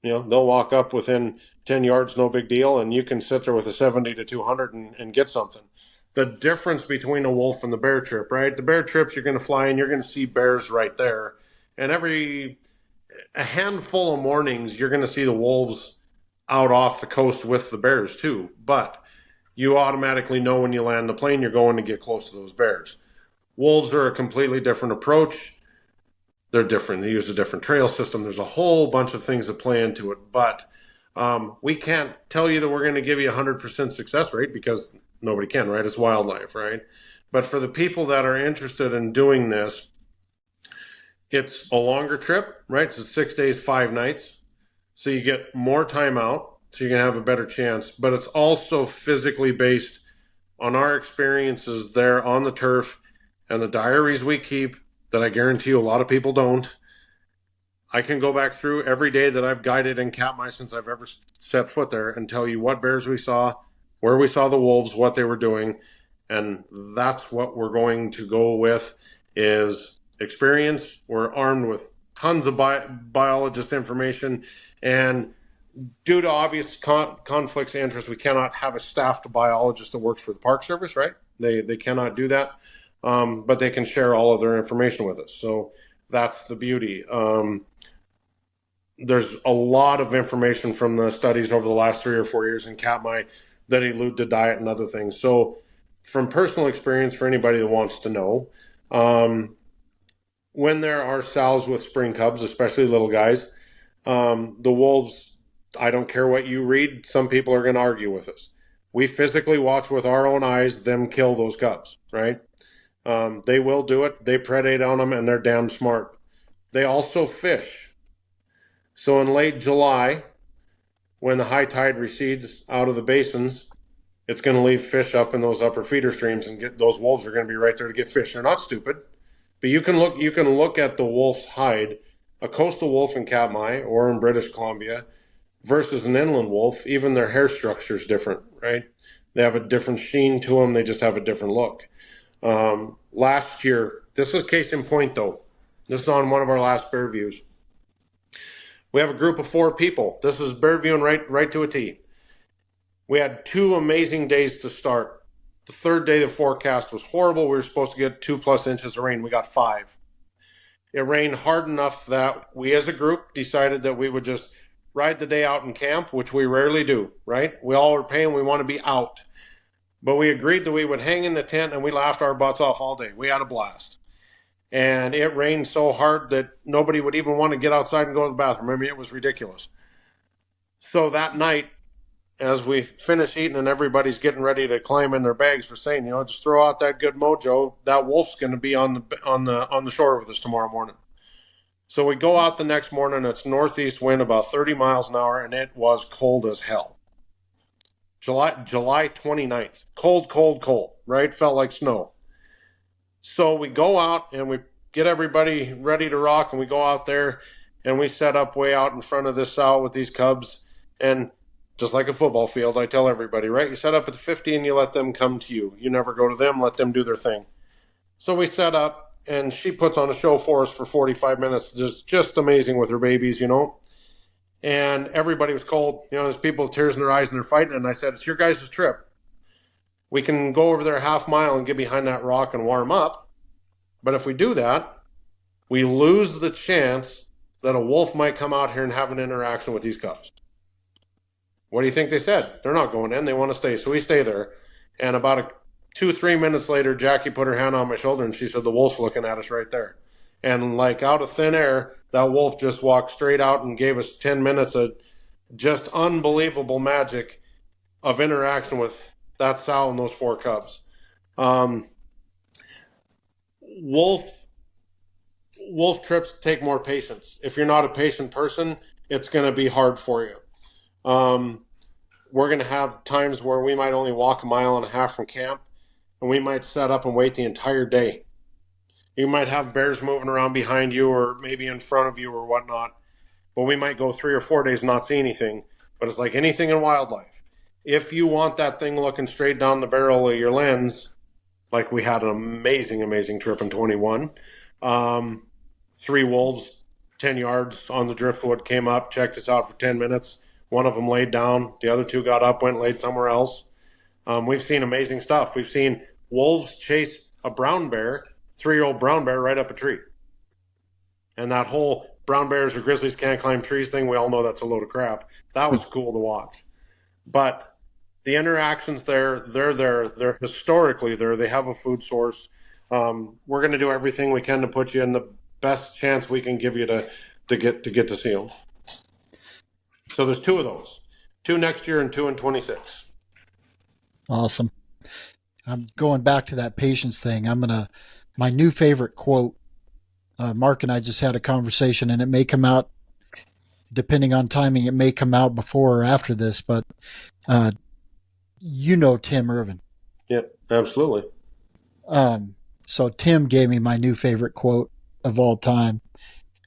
They'll walk up within 10 yards, no big deal, and you can sit there with a 70 to 200 and get something. The difference between a wolf and the bear trip, right? The bear trips, you're going to fly in, you're going to see bears right there. And a handful of mornings, you're going to see the wolves out off the coast with the bears too. But you automatically know when you land the plane, you're going to get close to those bears. Wolves are a completely different approach. They're different. They use a different trail system. There's a whole bunch of things that play into it. But we can't tell you that we're going to give you 100% success rate, because nobody can, right? It's wildlife, right? But for the people that are interested in doing this, It's a longer trip, right? It's 6 days, 5 nights. So you get more time out, so you're going to have a better chance. But it's also physically based on our experiences there on the turf and the diaries we keep that I guarantee you a lot of people don't. I can go back through every day that I've guided in Katmai since I've ever set foot there and tell you what bears we saw, where we saw the wolves, what they were doing. And that's what we're going to go with is experience. We're armed with tons of biologist information. And due to obvious conflicts of interest, we cannot have a staffed biologist that works for the Park Service, right? They cannot do that. But they can share all of their information with us. So that's the beauty. There's a lot of information from the studies over the last 3 or 4 years in Katmai that allude to diet and other things. So from personal experience, for anybody that wants to know, when there are sows with spring cubs, especially little guys, the wolves, I don't care what you read, some people are going to argue with us. We physically watch with our own eyes them kill those cubs, right? They will do it. They predate on them, and they're damn smart. They also fish. So in late July, when the high tide recedes out of the basins, it's going to leave fish up in those upper feeder streams, and those wolves are going to be right there to get fish. They're not stupid, but you can look at the wolf's hide, a coastal wolf in Katmai or in British Columbia versus an inland wolf. Even their hair structure is different, right? They have a different sheen to them. They just have a different look. Last year, this was case in point though. This is on one of our last bear views. We have a group of 4 people. This is bear viewing right to a T. We had 2 amazing days to start. The 3rd day, the forecast was horrible. We were supposed to get 2+ inches of rain. We got 5. It rained hard enough that we as a group decided that we would just ride the day out in camp, which we rarely do, right? We all are paying, we want to be out. But we agreed that we would hang in the tent, and we laughed our butts off all day. We had a blast. And it rained so hard that nobody would even want to get outside and go to the bathroom. I mean, it was ridiculous. So that night, as we finish eating and everybody's getting ready to climb in their bags for saying, just throw out that good mojo, that wolf's going to be on the shore with us tomorrow morning. So we go out the next morning. It's northeast wind, about 30 miles an hour, and it was cold as hell. July 29th. Cold, right? Felt like snow. So we go out and we get everybody ready to rock, and we go out there and we set up way out in front of this sow with these cubs. And just like a football field, I tell everybody, right? You set up at the 50 and you let them come to you. You never go to them, let them do their thing. So we set up, and she puts on a show for us for 45 minutes. Just amazing with her babies, And everybody was cold. There's people with tears in their eyes and they're fighting. And I said, it's your guys' trip. We can go over there a half mile and get behind that rock and warm up. But if we do that, we lose the chance that a wolf might come out here and have an interaction with these cubs. What do you think they said? They're not going in. They want to stay. So we stay there. And about 2-3 minutes later, Jackie put her hand on my shoulder and she said, the wolf's looking at us right there. And like out of thin air, that wolf just walked straight out and gave us 10 minutes of just unbelievable magic of interaction with that sow and those 4 cubs. Wolf trips take more patience. If you're not a patient person, it's going to be hard for you. We're going to have times where we might only walk 1.5 miles from camp, and we might set up and wait the entire day. You might have bears moving around behind you or maybe in front of you or whatnot, but we might go 3 or 4 days and not see anything. But it's like anything in wildlife. If you want that thing looking straight down the barrel of your lens, like we had an amazing trip in 21, 3 wolves, 10 yards on the driftwood, came up, checked us out for 10 minutes. One of them laid down. The other 2 got up, went and laid somewhere else. We've seen amazing stuff. We've seen wolves chase a brown bear, 3-year-old brown bear, right up a tree. And that whole brown bears or grizzlies can't climb trees thing, we all know that's a load of crap. That was cool to watch. But the interactions they're historically there. They have a food source. We're going to do everything we can to put you in the best chance we can give you to get to see them. So there's 2 of those, 2 next year and 2 in 26. Awesome. I'm going back to that patience thing. My new favorite quote Mark and I just had a conversation, and it may come out, depending on timing, it may come out before or after this, but you know Tim Irvin. Yeah, absolutely. So Tim gave me my new favorite quote of all time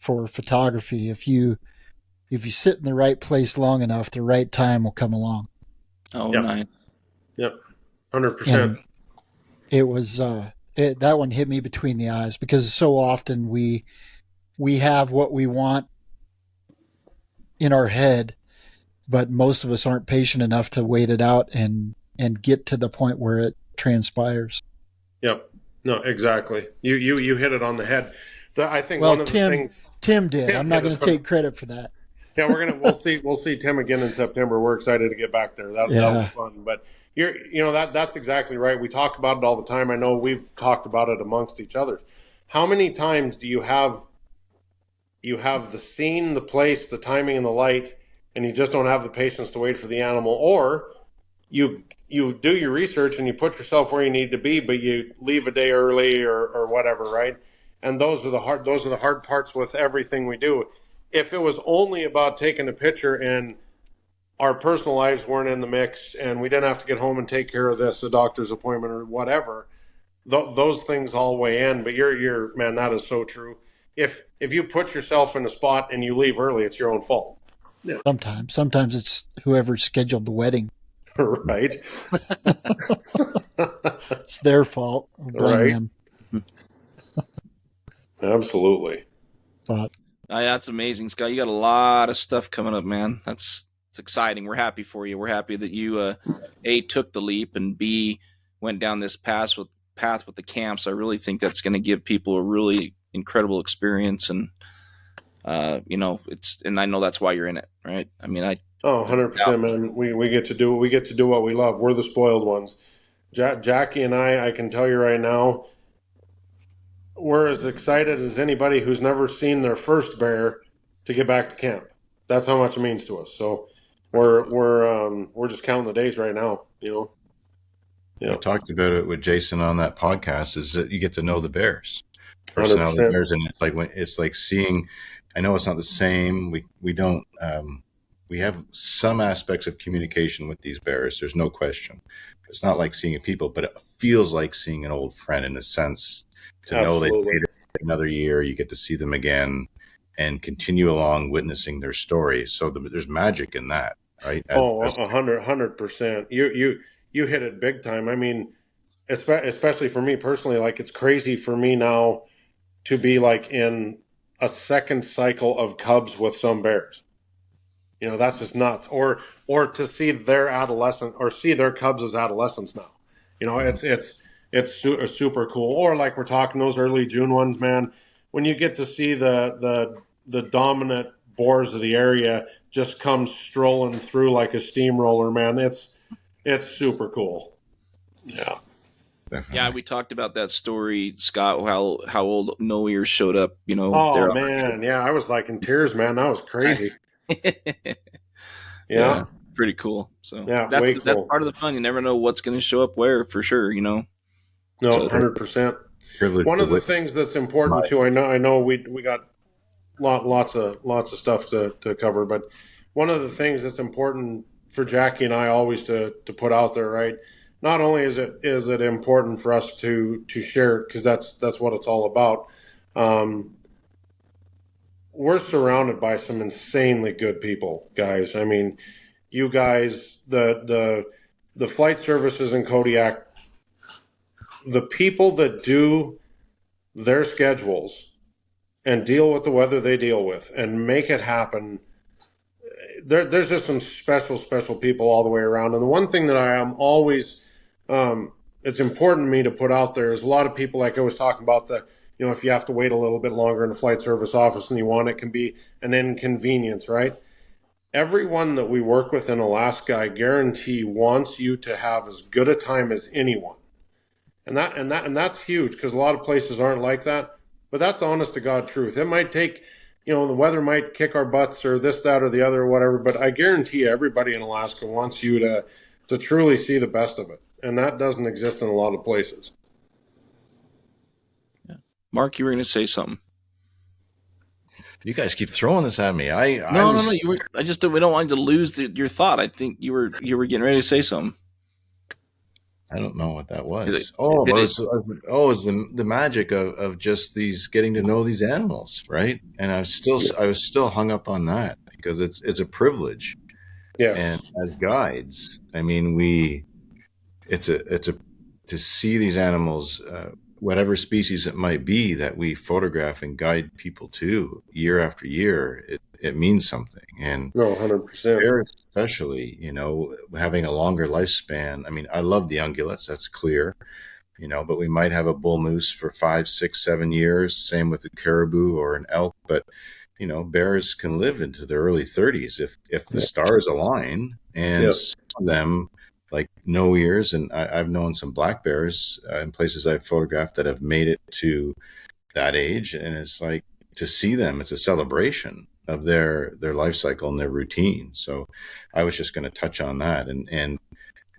for photography. If you sit in the right place long enough, the right time will come along. Oh, yep. Nice. Yep, 100%. And it was that one hit me between the eyes, because so often we have what we want in our head, but most of us aren't patient enough to wait it out and get to the point where it transpires. Yep. No, exactly. You hit it on the head. I think well, one of the things Tim did. I'm not going to take credit for that. Yeah, we'll see Tim again in September. We're excited to get back there. That'll be fun. But that's exactly right. We talk about it all the time. I know we've talked about it amongst each other. How many times do you have the scene, the place, the timing, and the light, and you just don't have the patience to wait for the animal, or you do your research and you put yourself where you need to be, but you leave a day early or whatever, right? And those are the hard parts with everything we do. If it was only about taking a picture and our personal lives weren't in the mix and we didn't have to get home and take care of this, a doctor's appointment or whatever, those things all weigh in. But you're man, that is so true. If you put yourself in a spot and you leave early, it's your own fault. Yeah. Sometimes it's whoever scheduled the wedding. Right. It's their fault. Blame them. Absolutely. But that's amazing, Scott. You got a lot of stuff coming up, man. It's exciting. We're happy for you. We're happy that you A, took the leap, and B, went down this path with the camps. I really think that's going to give people a really incredible experience, and and I know that's why you're in it, right? I mean, 100%, man. We get to do what we love. We're the spoiled ones. Jackie and I can tell you right now, we're as excited as anybody who's never seen their first bear to get back to camp. That's how much it means to us. So we're just counting the days right now. Yeah. I talked about it with Jason on that podcast. Is that you get to know the bears, personality bears, and it's like seeing. I know it's not the same. We don't. We have some aspects of communication with these bears. There's no question. It's not like seeing people, but it feels like seeing an old friend in a sense. To Absolutely. know they made it another year, you get to see them again and continue along witnessing their story. So there's magic in that, right? 100%. You hit it big time. I mean, especially for me personally, like it's crazy for me now to be like in a second cycle of cubs with some bears. That's just nuts. Or to see their adolescent or see their cubs as adolescents now. It's super cool. Or like we're talking those early June ones, man. When you get to see the dominant boars of the area just come strolling through like a steamroller, man, it's super cool. Yeah. Definitely. Yeah, we talked about that story, Scott. How old No Ears showed up. Oh man, yeah, I was like in tears, man. That was crazy. Yeah, pretty cool. So yeah, that's part of the fun. You never know what's going to show up where, for sure. No, 100%. One of the things that's important too. I know we got lots of stuff to cover, but one of the things that's important for Jackie and I always to put out there, right? Not only is it important for us to share it, because that's what it's all about. We're surrounded by some insanely good people, guys. I mean, you guys, the flight services in Kodiak, the people that do their schedules and deal with the weather they deal with and make it happen. There's just some special people all the way around. And the one thing that I am always, it's important to me to put out there is a lot of people, like I was talking about if you have to wait a little bit longer in the flight service office than you want, it can be an inconvenience, right? Everyone that we work with in Alaska, I guarantee, wants you to have as good a time as anyone. And that's huge, because a lot of places aren't like that. But that's the honest to God truth. It might take, the weather might kick our butts or this, that, or the other, or whatever. But I guarantee everybody in Alaska wants you to truly see the best of it. And that doesn't exist in a lot of places. Yeah. Mark, you were going to say something. You guys keep throwing this at me. No. We don't want you to lose your thought. I think you were getting ready to say something. I don't know what that was. It's the magic of just these getting to know these animals, right? And I was still hung up on that because it's a privilege. Yeah. And as guides, I mean, to see these animals, whatever species it might be that we photograph and guide people to year after year, it means something. And 100%. bears especially, having a longer lifespan. I mean, I love the ungulates, that's clear, but we might have a bull moose for 5, 6, 7 years. Same with a caribou or an elk. But, bears can live into their early 30s if the stars align. And some of them, like no ears, and I've known some black bears in places I've photographed that have made it to that age. And it's like, to see them, it's a celebration of their life cycle and their routine. So I was just going to touch on that. And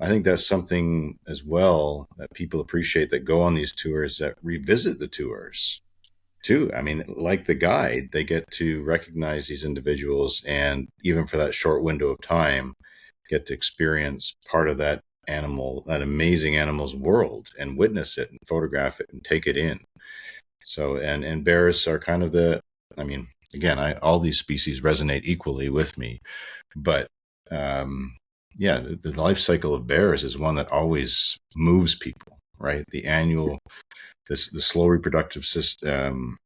I think that's something as well that people appreciate that go on these tours, that revisit the tours too. I mean, like the guide, they get to recognize these individuals, and even for that short window of time, get to experience part of that amazing animal's world, and witness it and photograph it and take it in. So, and bears are kind of again, all these species resonate equally with me, but the life cycle of bears is one that always moves people, right? The slow reproductive system,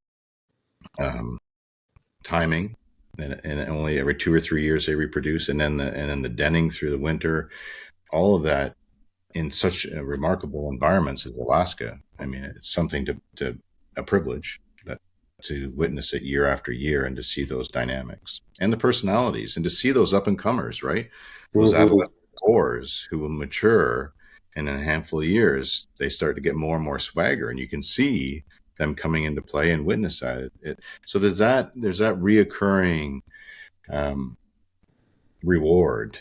timing, and only every 2 or 3 years they reproduce, and then the denning through the winter, all of that in such remarkable environments as Alaska. I mean, it's something to a privilege to witness it year after year, and to see those dynamics and the personalities, and to see those up and comers, right? Those adolescent boars who will mature, and in a handful of years, they start to get more and more swagger, and you can see them coming into play and witness that. So there's that reoccurring reward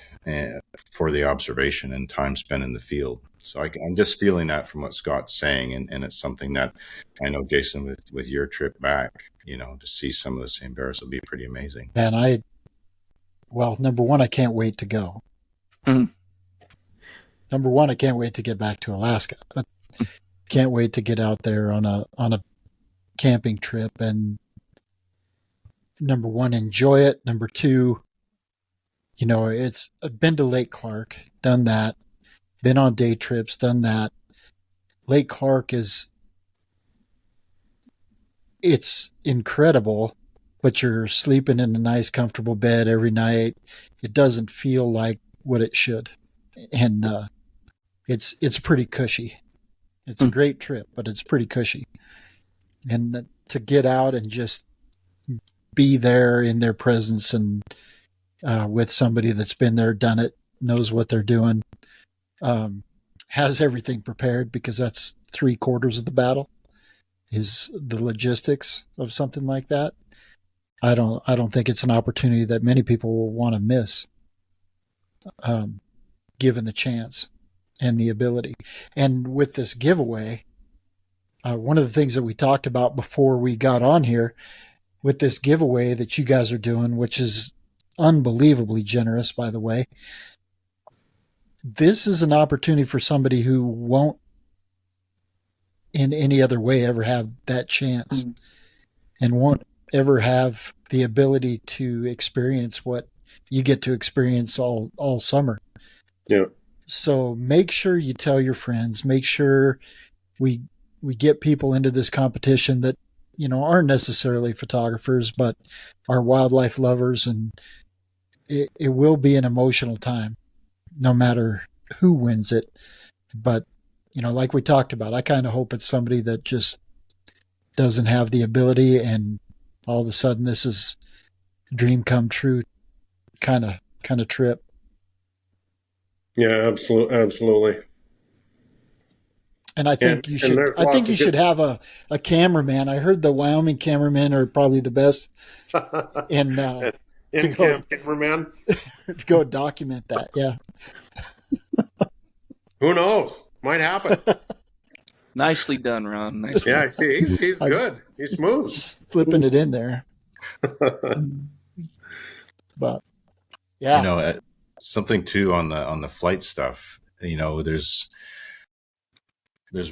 for the observation and time spent in the field. So I'm just feeling that from what Scott's saying, and it's something that I know, Jason, with your trip back, to see some of the same bears will be pretty amazing. And number one, I can't wait to go. Mm-hmm. Number one, I can't wait to get back to Alaska. But can't wait to get out there on a camping trip, and number one, enjoy it. Number two, I've been to Lake Clark, done that, been on day trips, done that. Lake Clark it's incredible, but you're sleeping in a nice, comfortable bed every night. It doesn't feel like what it should. And it's pretty cushy. It's a great trip, but it's pretty cushy. And to get out and just be there in their presence, and with somebody that's been there, done it, knows what they're doing, has everything prepared, because that's 3/4 of the battle, is the logistics of something like that. I don't think it's an opportunity that many people will want to miss, given the chance and the ability. And with this giveaway, one of the things that we talked about before we got on here, with this giveaway that you guys are doing, which is unbelievably generous, by the way, this is an opportunity for somebody who won't in any other way ever have that chance, and won't ever have the ability to experience what you get to experience all summer. Yeah. So make sure you tell your friends, make sure we get people into this competition that, aren't necessarily photographers, but are wildlife lovers. And it will be an emotional time, no matter who wins it. But, like we talked about, I kind of hope it's somebody that just doesn't have the ability, and all of a sudden this is dream come true kind of trip. Yeah, absolutely. And I think you should have a cameraman. I heard the Wyoming cameramen are probably the best. And cameraman to go document that. Yeah. Who knows? Might happen. Nicely done, Ron. Nicely. Yeah, he's good. He's smooth. Slipping it in there. But yeah, something too on the flight stuff. There's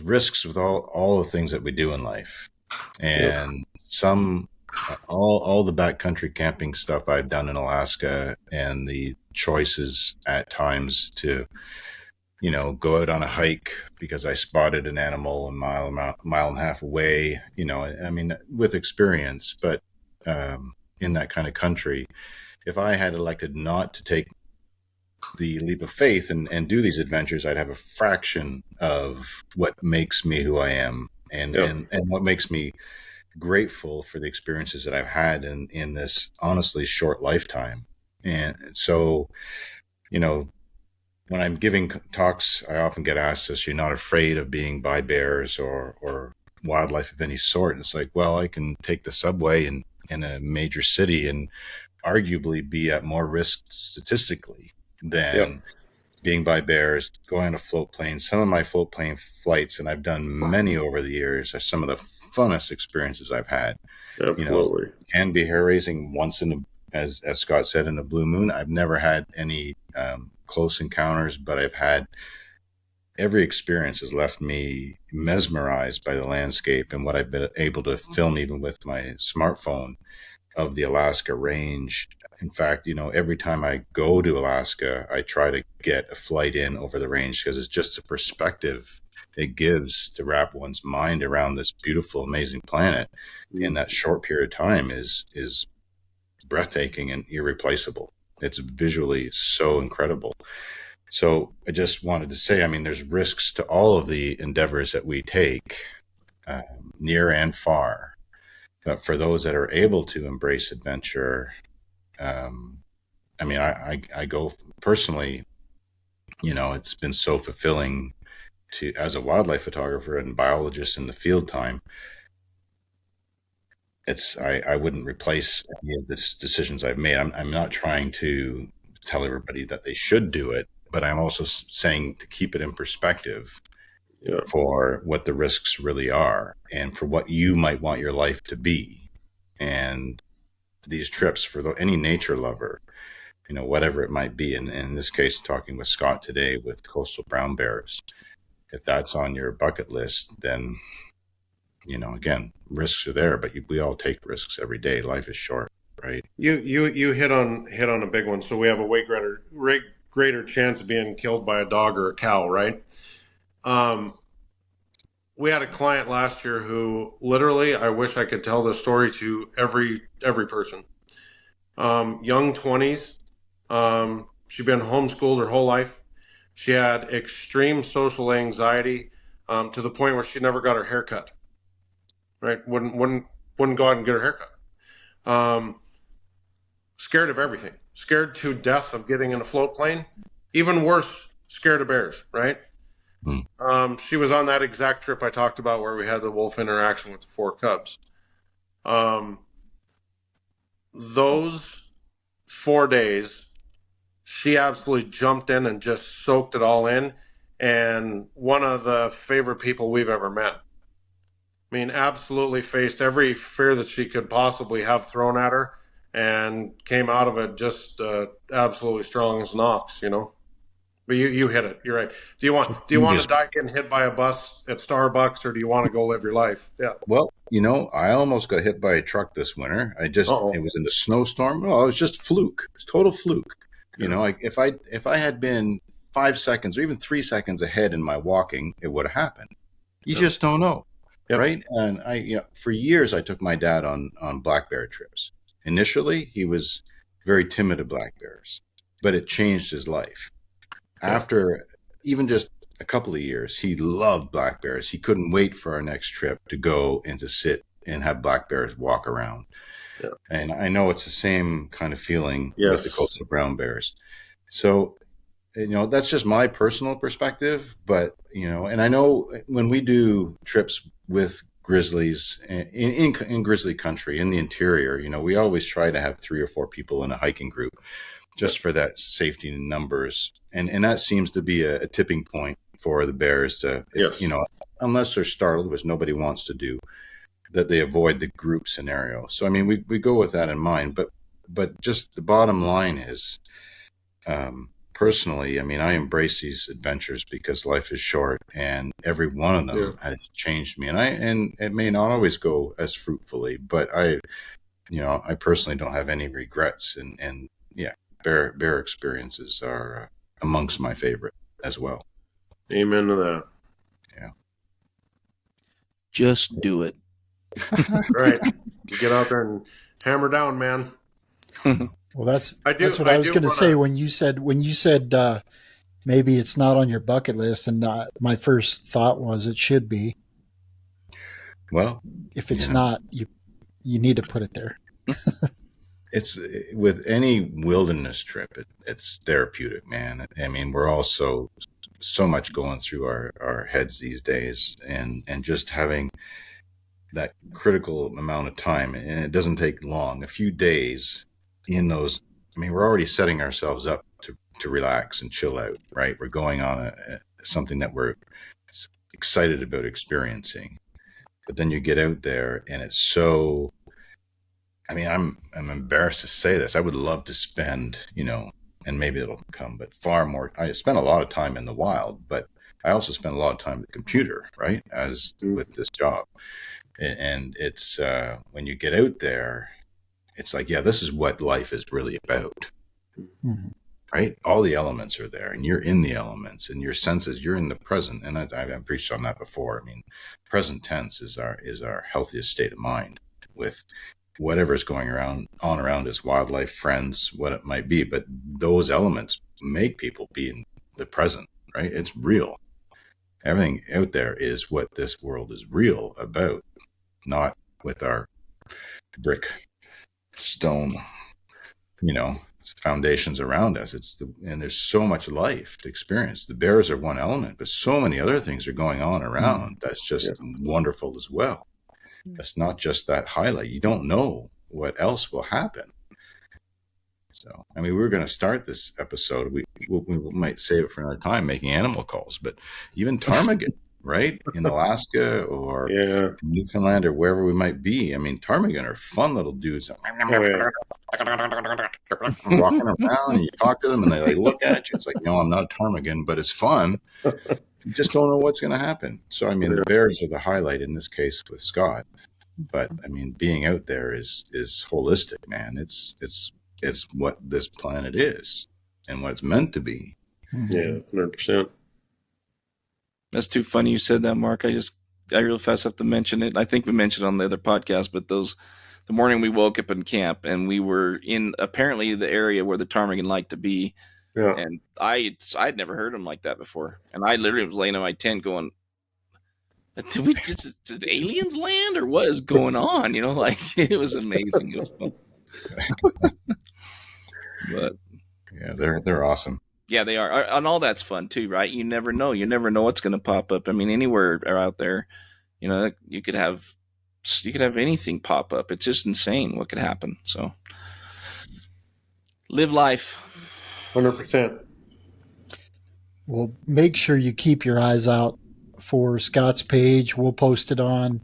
risks with all the things that we do in life, and all the backcountry camping stuff I've done in Alaska, and the choices at times to go out on a hike because I spotted an animal a mile and a half away. I mean, with experience, but in that kind of country, if I had elected not to take the leap of faith and do these adventures, I'd have a fraction of what makes me who I am, and what makes me grateful for the experiences that I've had in this honestly short lifetime. And so, when I'm giving talks, I often get asked this: "You're not afraid of being by bears or wildlife of any sort?" And it's like, well, I can take the subway in a major city and arguably be at more risk statistically than being by bears, going on a float plane. Some of my float plane flights, and I've done many over the years, are some of the funnest experiences I've had. Absolutely. Can be hair raising once as Scott said, in a blue moon. I've never had any close encounters, but I've had every experience has left me mesmerized by the landscape and what I've been able to film, even with my smartphone, of the Alaska range. In fact, every time I go to Alaska, I try to get a flight in over the range, because it's just a perspective it gives to wrap one's mind around this beautiful, amazing planet in that short period of time is breathtaking and irreplaceable. It's visually so incredible. So I just wanted to say, I mean, there's risks to all of the endeavors that we take, near and far. But for those that are able to embrace adventure, I mean, I go personally, it's been so fulfilling as a wildlife photographer and biologist in the field time. I wouldn't replace any of the decisions I've made. I'm not trying to tell everybody that they should do it, but I'm also saying to keep it in perspective for what the risks really are and for what you might want your life to be. And these trips for any nature lover, whatever it might be. And in this case, talking with Scott today with coastal brown bears, if that's on your bucket list, then, again, risks are there, but we all take risks every day. Life is short, right? You hit on a big one. So we have a way greater chance of being killed by a dog or a cow, right? We had a client last year who literally, I wish I could tell this story to every person. Young 20s. She'd been homeschooled her whole life. She had extreme social anxiety, to the point where she never got her hair cut. Right? Wouldn't go out and get her haircut. Scared of everything. Scared to death of getting in a float plane. Even worse, scared of bears, right? She was on that exact trip I talked about where we had the wolf interaction with the 4 cubs. Those 4 days, she absolutely jumped in and just soaked it all in. And one of the favorite people we've ever met. I mean, absolutely faced every fear that she could possibly have thrown at her and came out of it just absolutely strong as an ox, But you hit it. You're right. Do you want to die getting hit by a bus at Starbucks, or do you want to go live your life? Yeah. Well, I almost got hit by a truck this winter. It was in the snowstorm. No, it was just fluke. It's total fluke. Yeah. If I had been 5 seconds or even 3 seconds ahead in my walking, it would have happened. You just don't know. Yep. Right. And for years, I took my dad on black bear trips. Initially, he was very timid of black bears, but it changed his life. After even just a couple of years, he loved black bears. He couldn't wait for our next trip to go and to sit and have black bears walk around. Yeah. And I know it's the same kind of feeling with the coastal brown bears. So, that's just my personal perspective. But, and I know when we do trips with grizzlies in grizzly country, in the interior, we always try to have 3 or 4 people in a hiking group just for that safety in numbers. And that seems to be a tipping point for the bears to, unless they're startled, which nobody wants to do, that they avoid the group scenario. So, I mean, we go with that in mind, but just the bottom line is, personally, I mean, I embrace these adventures because life is short, and every one of them has changed me. And it may not always go as fruitfully, but I personally don't have any regrets. And yeah, bear experiences are amongst my favorite as well. Amen to that. Yeah. Just do it. Right. Get out there and hammer down, man. Well, that's what I was going to say when you said maybe it's not on your bucket list, and my first thought was it should be. Well, if it's not, you need to put it there. It's with any wilderness trip, it's therapeutic, man. I mean, we're also so much going through our heads these days, and just having that critical amount of time, and it doesn't take long, a few days in those. I mean, we're already setting ourselves up to relax and chill out, right? We're going on something that we're excited about experiencing, but then you get out there and it's so, I mean, I'm embarrassed to say this. I would love to spend, and maybe it'll come, but far more. I spend a lot of time in the wild, but I also spend a lot of time at the computer, right? As with this job. And it's, when you get out there, it's like, yeah, this is what life is really about, right? All the elements are there, and you're in the elements, and your senses, you're in the present. And I've preached on that before. I mean, present tense is our healthiest state of mind, with whatever's going on around us, wildlife, friends, what it might be. But those elements make people be in the present, right? It's real. Everything out there is what this world is real about, not with our brick, stone, foundations around us. And there's so much life to experience. The bears are one element, but so many other things are going on around. That's just wonderful as well. That's not just that highlight. You don't know what else will happen. So, I mean, we're going to start this episode. We might save it for another time, making animal calls, but even ptarmigan, right? In Alaska or Newfoundland or wherever we might be. I mean, ptarmigan are fun little dudes. Walking around, and you talk to them and they look at you. It's like, no, I'm not a ptarmigan, but it's fun. You just don't know what's going to happen. So, I mean, the bears are the highlight in this case with Scott. But, I mean, being out there is holistic, man. It's what this planet is and what it's meant to be. Yeah, 100%. That's too funny you said that, Mark. I real fast have to mention it. I think we mentioned it on the other podcast, but the morning we woke up in camp and we were in apparently the area where the ptarmigan like to be. Yeah. And I'd never heard them like that before. And I literally was laying in my tent going, did aliens land or what is going on? It was amazing. It was fun. But yeah, they're awesome. Yeah, they are. And all that's fun too, right? You never know. You never know what's going to pop up. I mean, anywhere out there, you could have anything pop up. It's just insane what could happen. So live life. 100%. Well, make sure you keep your eyes out for Scott's page. We'll post it on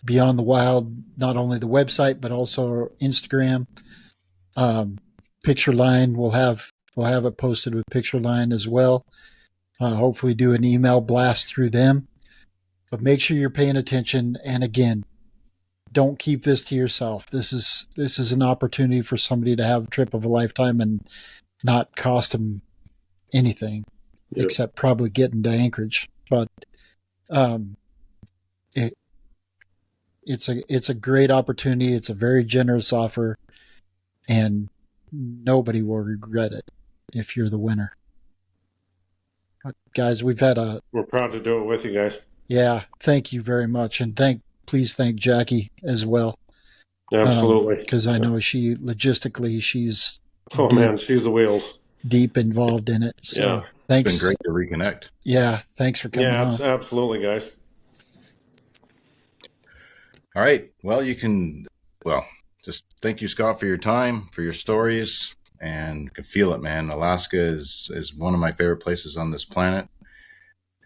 Beyond the Wild, not only the website, but also Instagram. Picture Line, we'll have it posted with Picture Line as well. Hopefully do an email blast through them. But make sure you're paying attention. And again, don't keep this to yourself. This is an opportunity for somebody to have a trip of a lifetime and not cost them anything except probably getting to Anchorage. But it's a great opportunity. It's a very generous offer, and nobody will regret it if you're the winner. But guys, we're proud to do it with you guys. Yeah, thank you very much, and please thank Jackie as well. Absolutely, because I know she's she's the wheels, deep involved in it. So thanks. It's been great to reconnect. Yeah, thanks for coming on. Absolutely, guys. All right. Well, just thank you, Scott, for your time, for your stories, and you can feel it, man. Alaska is one of my favorite places on this planet,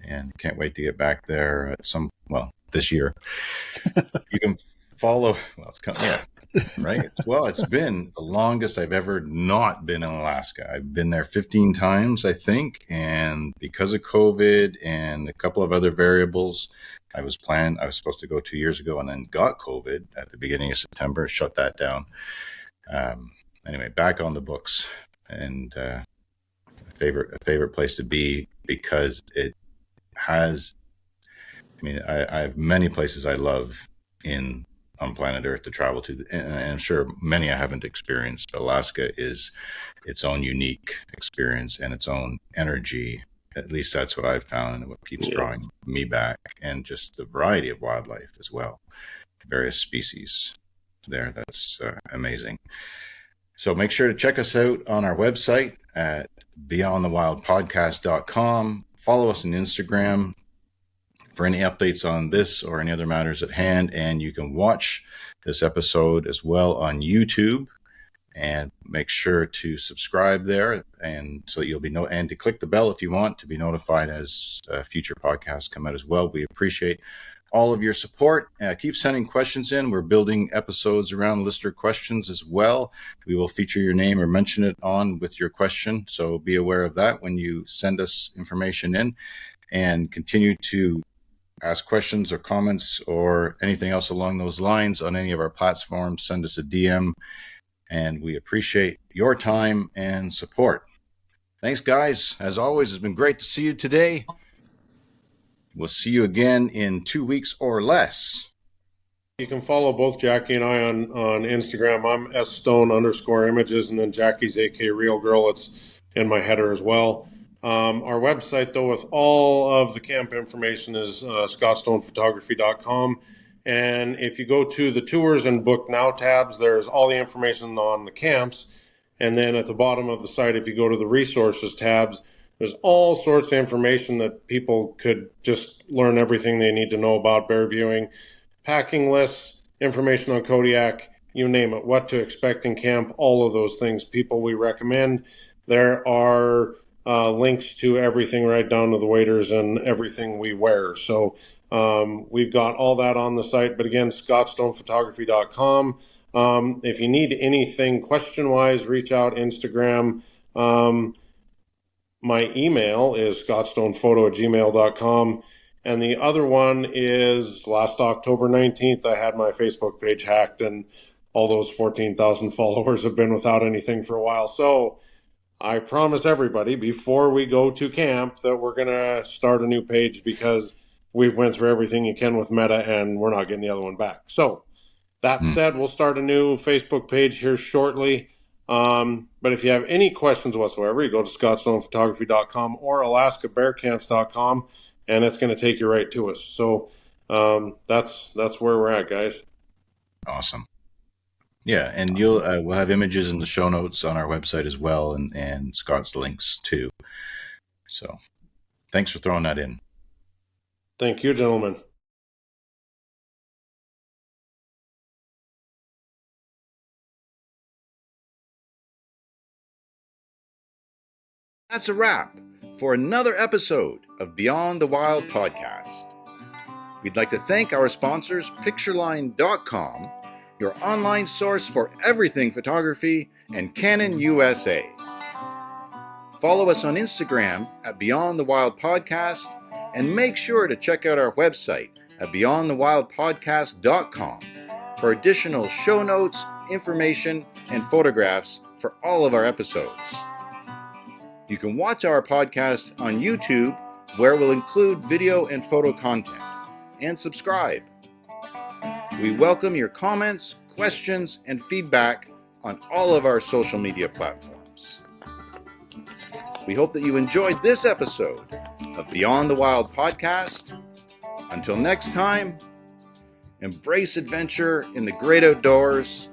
and can't wait to get back there this year. You can follow. Well, right. Well, it's been the longest I've ever not been in Alaska. I've been there 15 times, I think, and because of COVID and a couple of other variables, I was supposed to go 2 years ago and then got COVID at the beginning of September, shut that down. Anyway, back on the books, and a favorite place to be because it has. I mean, I have many places I love on planet Earth to travel to, and I'm sure many I haven't experienced. But Alaska is its own unique experience and its own energy. At least that's what I've found, and what keeps drawing me back, and just the variety of wildlife as well, various species there. That's amazing. So make sure to check us out on our website at beyondthewildpodcast.com. Follow us on Instagram for any updates on this or any other matters at hand. And you can watch this episode as well on YouTube, and make sure to subscribe there, and so you'll be and to click the bell if you want to be notified as future podcasts come out as well. We appreciate all of your support. Keep sending questions in. We're building episodes around listener questions as well. We will feature your name or mention it on with your question. So be aware of that when you send us information in, and continue to ask questions or comments or anything else along those lines on any of our platforms. Send us a DM, and we appreciate your time and support. Thanks, guys. As always, it's been great to see you today. We'll see you again in 2 weeks or less. You can follow both Jackie and I on Instagram. I'm @stone_images, and then Jackie's AK Real Girl. It's in my header as well. Our website, though, with all of the camp information is scottsstonephotography.com. And if you go to the tours and book now tabs, there's all the information on the camps. And then at the bottom of the site, if you go to the resources tabs, there's all sorts of information that people could just learn everything they need to know about bear viewing, packing lists, information on Kodiak, you name it, what to expect in camp, all of those things, people we recommend. There are links to everything right down to the waders and everything we wear. So we've got all that on the site. But again, scottsstonephotography.com. If you need anything question-wise, reach out, Instagram. My email is scottstonephoto@gmail.com. And the other one is last October 19th, I had my Facebook page hacked, and all those 14,000 followers have been without anything for a while. So I promised everybody before we go to camp that we're going to start a new page, because we've went through everything you can with Meta, and we're not getting the other one back. So that said, we'll start a new Facebook page here shortly. But if you have any questions whatsoever, you go to scottsstonephotography.com or alaskabearcamps.com, and it's going to take you right to us. So that's where we're at, guys. Awesome. Yeah, and we'll have images in the show notes on our website as well, and Scott's links too. So thanks for throwing that in. Thank you, gentlemen. That's a wrap for another episode of Beyond the Wild podcast. We'd like to thank our sponsors, Pictureline.com, your online source for everything photography, and Canon USA. Follow us on Instagram at Beyond the Wild Podcast, and make sure to check out our website at beyondthewildpodcast.com for additional show notes, information, and photographs for all of our episodes. You can watch our podcast on YouTube, where we'll include video and photo content, and subscribe. We welcome your comments, questions, and feedback on all of our social media platforms. We hope that you enjoyed this episode of Beyond the Wild podcast. Until next time, embrace adventure in the great outdoors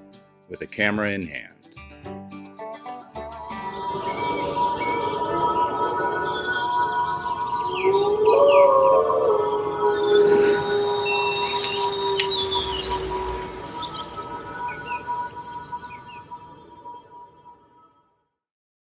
with a camera in hand.